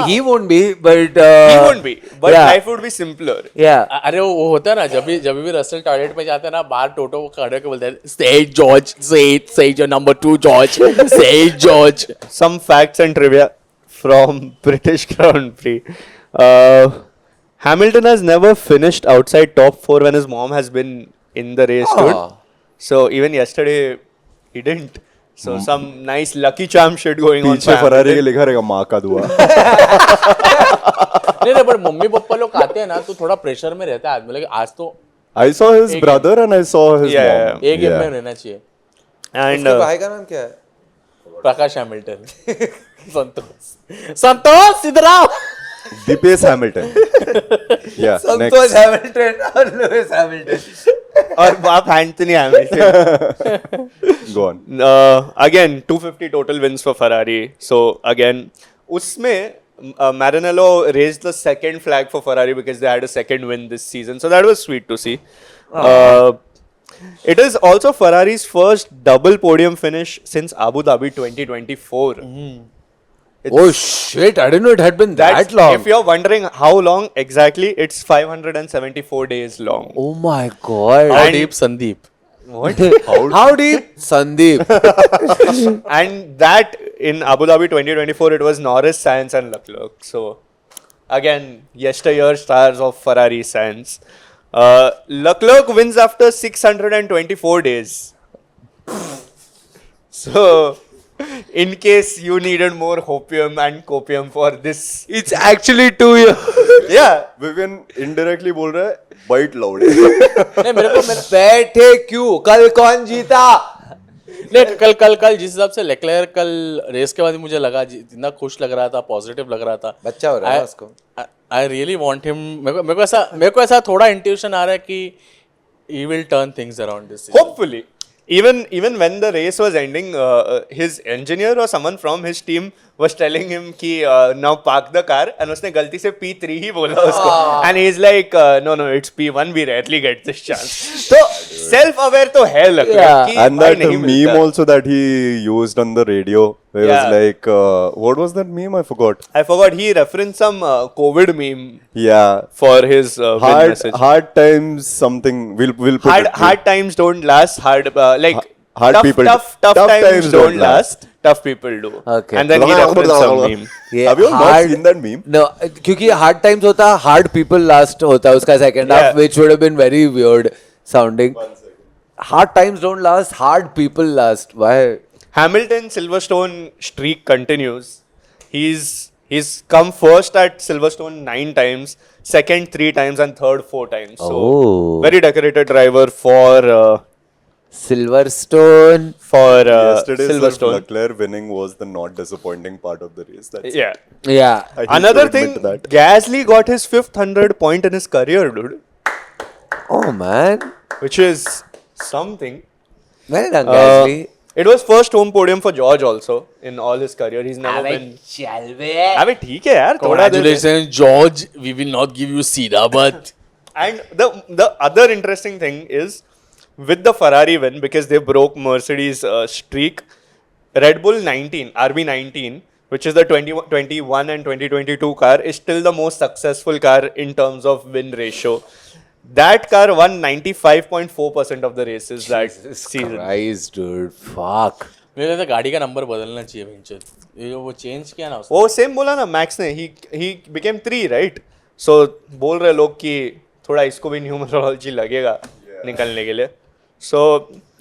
he won't be but He won't be, but yeah. life would be simpler. yeah अरे वो होता है ना जब भी Russell toilet में जाते हैं ना बाहर टोटो को खड़े के बोलते हैं say it George say it your number 2 George say it George Some facts and trivia from British Grand Prix. Hamilton has never finished outside top 4 when his mom has been in the race. Dude. So even yesterday, he didn't. So some nice lucky charm shit going on. पीछे Ferrari के लिखा रहेगा माँ का दुआ. नहीं पर mummy papa लोग आते हैं ना तो थोड़ा प्रेशर में रहता है आदमी लेकिन आज तो I saw his brother and I saw his Yeah, mom. एक गेम में रहना चाहिए And उसके भाई का नाम क्या है प्रकाश हैमिल्टन संतोष इधर आओ Deepesh Hamilton. Yeah. संतोष Next. हैमिल्टन और लुइस हैमिल्टन और बाप Anthony Hamilton. Go on. Again, 250 total wins for Ferrari. So again, उसमें Maranello raised the second flag for Ferrari because they had a second win this season. So that was sweet to see. It is also Ferrari's first double podium finish since Abu Dhabi 2024. oh shit I didn't know it had been that long If you're wondering how long exactly, it's 574 days long. oh my god How deep Sandeep What? how deep Sandeep And that in Abu Dhabi 2024, it was Norris, Sainz, and Leclerc. So again, yesteryear stars of Ferrari, Sainz. Leclerc wins after 624 days. So, in case you needed more hopium and copium for this, it's actually 2 years yeah. Vivian indirectly बोल रहा है bite loud. नहीं मेरे को बैठे क्यों कल कौन जीता नहीं कल जिस हिसाब से लेक्लेयर कल रेस के बाद ही मुझे लगा जितना खुश लग रहा था पॉजिटिव लग रहा था बच्चा हो रहा है ना उसको आई रियली वांट हिम मेरे को ऐसा थोड़ा इंट्यूशन आ रहा है कि he will turn things around this season. Hopefully. Even when the race was ending, his engineer or someone from his team was telling him कि now park the car and उसने गलती से P3 ही बोला उसको and he's like no it's P1 we rarely get this chance. So self aware तो है लगता है कि And भाई that नहीं meme मिलता. also that he used on the radio. It Yeah. was like, what was that meme? I forgot. I forgot he referenced some COVID meme Yeah. for his win message. Hard times something. We'll put it. Hard times don't last. Like hard tough, people- tough times don't last. Tough people do. Okay. And then he referenced some meme. ये Have you all not hard- seen that meme? No, क्योंकि hard times होता hard people last होता है उसका second half Yeah. which would have been very weird sounding. Hard times don't last, hard people last. Why? Hamilton Silverstone streak continues. He's come first at Silverstone 9 times, second 3 times, and third 4 times. So Oh. very decorated driver for Silverstone. Yesterday's Silverstone. Leclerc winning was the not disappointing part of the race. That's Yeah. Yeah. I hate to Another admit thing, that. Gasly got his 5th 100 point in his career, dude, Oh man. which is something. Well done, Gasly. It was first home podium for George also in all his career. He's never been. अबे ठीक है यार थोड़ा देर में। Congratulations, George. We will not give you Sida, but And the other interesting thing is with the Ferrari win because they broke Mercedes streak. Red Bull 19, RB19, which is the 2021 and 2022 car, is still the most successful car in terms of win ratio. That car won 95.4% of the races that season. Christ, dude. Fuck. मेरे तो गाड़ी का number बदलना चाहिए भैंचोद। ये वो change किया ना उसने। वो सेम बोला ना मैक्स ने, ही बिकेम 3 राइट। सो बोल रहे लोग कि थोड़ा इसको भी न्यूमरोलॉजी लगेगा निकलने के लिए। सो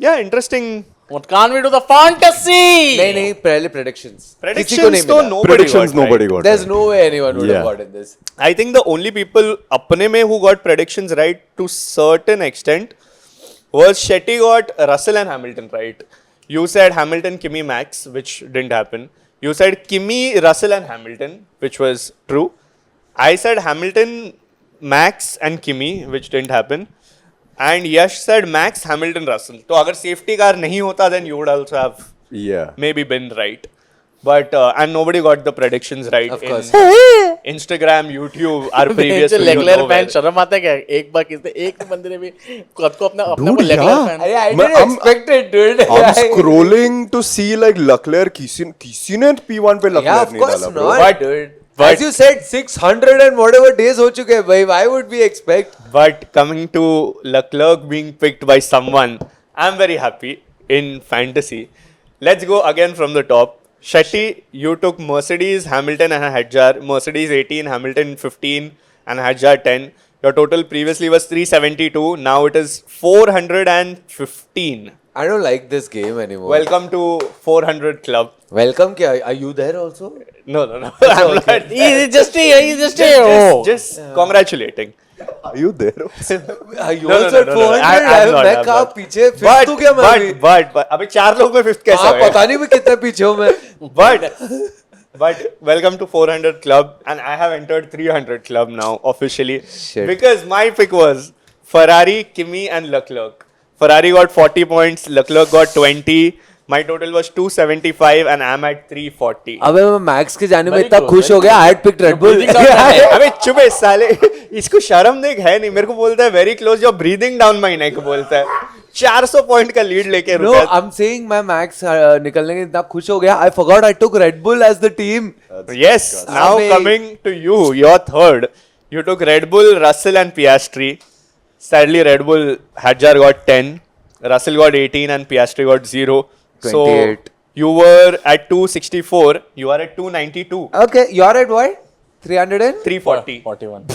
या interesting. What can't we do the fantasy? नहीं पहले predictions किसी को नहीं Predictions तो मिला. nobody Predictions got right. nobody got. There's right. no way anyone would have Yeah. gotten this. I think the only people अपने में who got predictions right to certain extent was Shetty got Russell and Hamilton right. You said Hamilton, Kimi, Max, which didn't happen. You said Kimi, Russell and Hamilton, which was true. I said Hamilton, Max and Kimi, which didn't happen. And Yash said Max, Hamilton, Russell. तो अगर safety car नहीं होता then you would also have Yeah. maybe been right. But and nobody got the predictions right. Of course. In Instagram, YouTube, our previous video Leclerc fan nowhere. शर्म आता है क्या? एक बार किसने एक बंदे ने भी खुद को अपना Dude, को लेगलर yeah. फैन। अरे I मैं- didn't I'm- expect it, dude. I'm scrolling to see like Leclerc किसी ने P1 पे Yeah, Leclerc of नहीं course डाला bro. not, But- dude. but- As you said, 600 and whatever days हो चुके हैं भाई. Why would we expect? But coming to Leclerc being picked by someone, I'm very happy in fantasy. Let's go again from the top. Shetty, you took Mercedes, Hamilton and Hadjar. Mercedes 18, Hamilton 15 and Hadjar 10. Your total previously was 372. Now it is 415. I don't like this game anymore. Welcome to 400 club. Welcome क्या? Are you there also? No. I'm not. He's just oh. Just congratulating. Are you there? Are you No, also at 400? I'm not, मैं I'm कहाँ not. पीछे? Fifth तो क्या मैं अभी? but अबे 4 लोग में 5th कैसे हाँ, हो पता नहीं मैं कितना पीछे हूँ मैं. But welcome to 400 club, and I have entered 300 club now officially. Shit. Because my pick was Ferrari, Kimi and Leclerc. Ferrari got 40 points, Leclerc got 20. My total was 275 and I'm at 340. अबे मैं max के जाने में Very इतना close, खुश हो very गया. I had picked Red Bull. breathing down my neck. अबे चुप है साले, इसको शर्म देख है नहीं. मेरे को बोलता है very close your breathing down my नेक बोलता है. 400 पॉइंट का लीड लेके No, रुका. I'm saying मैं मैक्स निकलने के इतना खुश हो गया. I forgot I took Red Bull as the team. Yes, now Abe. coming to you, your third. You took Red Bull, Russell and Piastri. Sadly, Red Bull, Hadjar got 10, Russell got 18 and Piastri got 0. 28. So, you were at 264, you are at 292, Okay, you're at what? 300 and? 340. 41.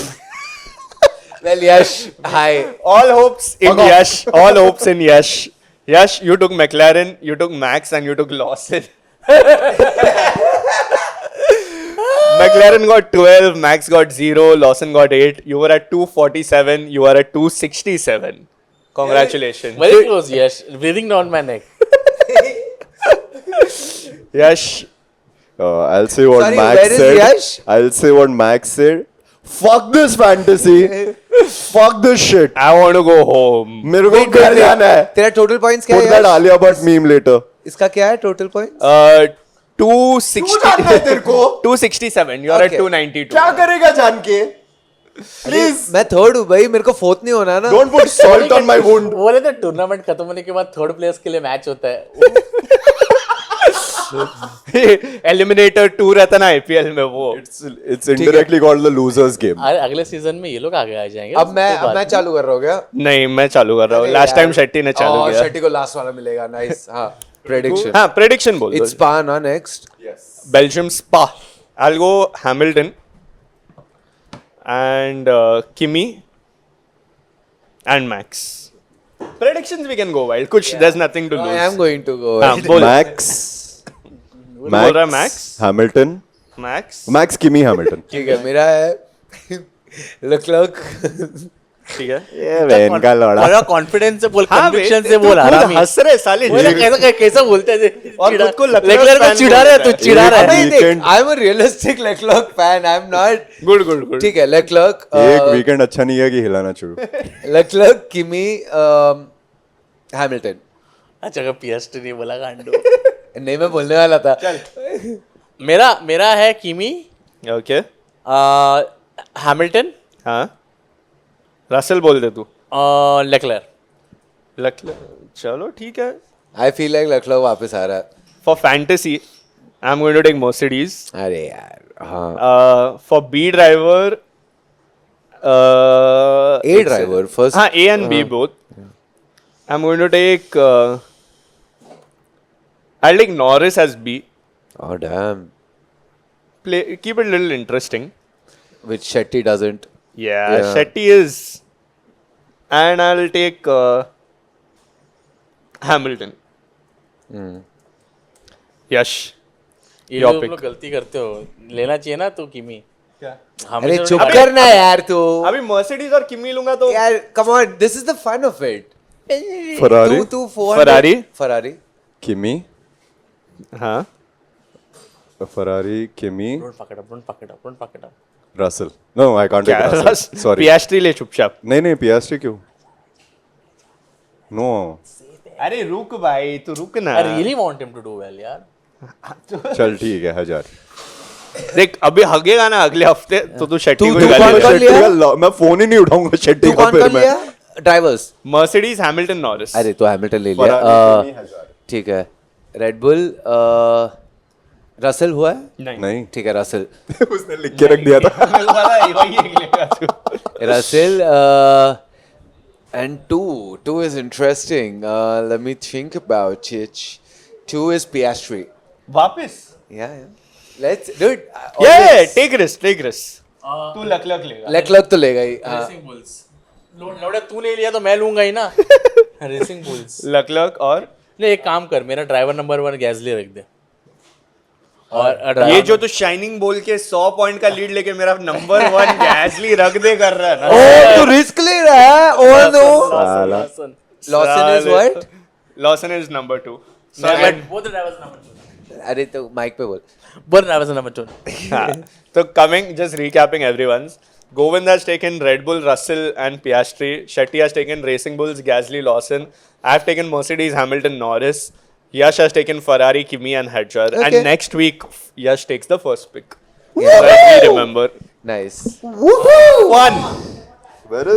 Well, Yash, hi. All hopes in Yash, all hopes in Yash. Yash, you took McLaren, you took Max and you took Lawson. McLaren got 12, Max got 0, Lawson got 8. You were at 247, you are at 267. Congratulations. Very close, yes. Breathing down my neck. Yash, I'll say what Sorry, Max where is said. Yash? I'll say what Max said. Fuck this fantasy. Fuck this shit. I want to go home. मेरे को घर जाना है. तेरा total points क्या Put है that यार? Alia Bhatt meme later. इसका क्या है total points? 260. जानना है तेरे को? 267. You are at Okay. 292. क्या करेगा जान के? Please मैं third हूँ भाई, मेरे को fourth नहीं होना ना. don't put salt on my wound. बोले तो टूर्नामेंट खत्म होने के बाद थर्ड प्लेस के लिए मैच होता है. Eliminator 2 रहता ना IPL में वो. It's indirectly called the losers game. अरे अगले सीजन में ये लोग आगे आ जाएंगे. अब मैं चालू कर रहा हूँ क्या? नहीं, मैं चालू कर रहा हूँ. अरे लास्ट यार. टाइम शेट्टी ने चालू और किया. शेट्टी को last वाला मिलेगा. Nice. हाँ. Prediction. हाँ, prediction बोल दो. It's Spa ना next. Belgium Spa. I'll go Hamilton and Kimi and Max. Predictions we can go wild. कुछ there's nothing to lose. I am going to go. हाँ, बोल. Max. बोल रहा है Max. Hamilton. Max. Max Kimi Hamilton. ठीक है, मेरा है Leclerc. ठीक है. ये बहन का लौड़ा. बड़ा कॉन्फिडेंस से बोल, हाँ, कन्विक्शन बे, से बोल. तू खुद हरामी. हंस रहे साले. बोले कैसा बोलते हैं? और खुद को Leclerc लेक्लर को fan चिढ़ा रहा है, तू बोलता है. चिढ़ा रहा एक है. अबे देख, Weekend. I'm a realistic Leclerc fan. I'm not. Good. ठीक है, Leclerc. एक वीकेंड अच्छा नहीं है कि हिलाना शुरू. Leclerc, Kimi, Hamilton. अच्छा का पियास्ट्री नहीं बोला गांडू. नहीं, मैं बोलने वाला था. मेरा है किमी, Okay. हैमिल्टन, हाँ. रसेल बोल दे तू. लेक्लर. चलो ठीक है. I feel like Leclerc वापस आ रहा है. For fantasy, I'm going to take Mercedes. अरे यार, हाँ. For B driver, A driver first. हाँ, A and B both. I'm going to take I'll take Norris as B. Oh damn. Keep it a little interesting. Which Shetty doesn't. Yeah, Yeah. Shetty is. And I'll take Hamilton. Yash. ये Your जो pick. लोग गलती करते हो लेना चाहिए ना तू किमी अरे हमेशा चुप अबे, करना यार तू. अभी Mercedes और किमी लूंगा तो यार come on, this is the fun of it. Ferrari, तू 400. Ferrari. Kimi, हाँ Ferrari, Kimi, don't fuck it up. Russell. No, I can't क्या take Russell. Sorry. Piastri ले चुपचाप. नहीं Piastri क्यों? No. अरे रुक भाई तू रुक ना. I really want him to do well यार. चल ठीक है 1000. देख अभी हगेगा ना अगले हफ्ते तो तू शेट्टी को तू ही कौन गाली कर दे. लिया? मैं फोन ही नहीं उठाऊंगा शेट्टी तू का कौन फिर कर मैं. लिया? ड्राइवर्स. Mercedes, Hamilton, Norris. अरे तो हैमिल्टन ले लिया. Ferrari, Kimi, Hazard. ठीक है. रेड बुल रसल हुआ है. नहीं. ठीक है रसल. उसने लिख के रख दिया था. मेरे को पता है वही एक लेगा तू. Russell and two is interesting. Let me think about it. 2 is Piastri. वापस. Yeah. Let's do it. Yeah, take risk. तू लक लेगा. लक तो लेगा ही. हाँ. रेसिंग बुल्स लोड़ा तू ले लिया तो मैं लूंगा ही ना रेसिंग बुल्स लक और ले एक काम कर मेरा ड्राइवर नंबर 1 गैसली रख दे और ये जो तू शाइनिंग बोल के 100 पॉइंट का लीड लेके मेरा नंबर 1 गैसली रख दे कर रहा है ना. Oh, तू रिस्क ले रहा है. Oh no. Lawson. Lawson is what? Lawson is number 2. No, but both the drivers number 2. अरे तो माइक पे बोल. Both drivers number 2. So coming, just recapping everyone's. Govind has taken Red Bull, Russell and Piastri. Shetty has taken Racing Bulls, Gasly, Lawson. I've taken Mercedes, Hamilton, Norris. Yash has taken Ferrari, Kimi and Hedger. Okay. And next week, Yash takes the first pick. Let me remember. Nice. One. When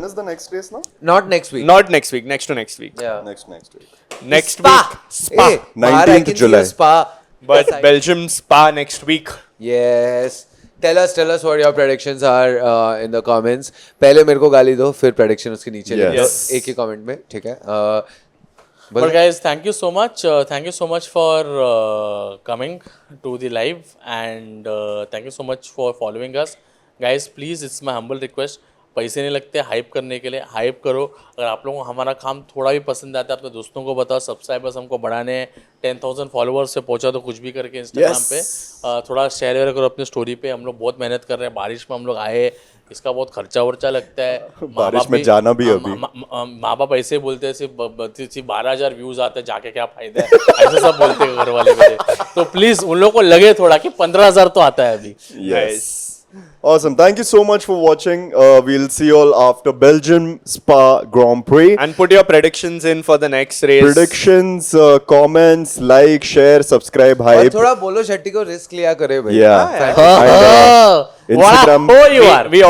is the next race now? Not next week. Not next week, next to next week. Yeah. Next week. Next Spa. week, Spa. Hey, Bahar, I 19th can see July. a Spa. But Yes, Belgium, Spa next week. Yes. Tell us what your predictions are in the comments. पहले मेरे को गाली दो, फिर prediction उसके नीचे लिख दो. Yes. एक ही comment में, ठीक है? But guys, thank you so much. Thank you so much for coming to the live and thank you so much for following us. Guys, please, it's my humble request. पैसे नहीं लगते hype करने के लिए, hype करो. अगर आप लोगों को हमारा काम थोड़ा भी पसंद आता है अपने दोस्तों को बताओ. सब्सक्राइबर्स हमको बढ़ाने 10,000 फॉलोअर्स से पहुंचा तो कुछ भी करके इंस्टाग्राम पे थोड़ा शेयर वेयर करो अपनी स्टोरी पे. हम लोग बहुत मेहनत कर रहे हैं. बारिश में हम लोग आए, इसका बहुत खर्चा वर्चा लगता है. बारिश में जाना भी अभी. माँ बाप ऐसे बोलते हैं सिर्फ 12,000 व्यूज आते हैं, जाके क्या फायदा है, ऐसे सब बोलते हैं घर वाले मेरे. तो प्लीज उन लोगों को लगे थोड़ा कि 15,000 तो आता है अभी. Yes. Awesome. Thank you so much for watching. We'll see you all after Belgium Spa Grand Prix. And put your predictions in for the next race. Predictions, comments, like, share, subscribe, और hype. थोड़ा बोलो शेट्टी को risk लिया करे भाई. Yeah. What Instagram. a hoe you are. We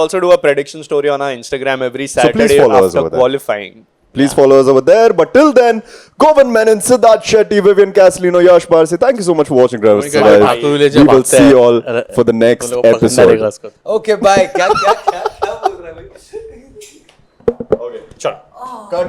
also do a prediction story on our Instagram every So please Saturday follow us after over there. qualifying. Please follow us over there. But till then, Govind Menon, Siddharth Shetty, Vivian Castellino, Yash Parsi, thank you so much for watching Drivers भाई, Live. भागते हुए We will भागते see हैं. you all for the next तुम लोगों को पसंद आएगा episode. उसको. Okay, bye. क्या बोल रहा है भाई? चलो. Cut.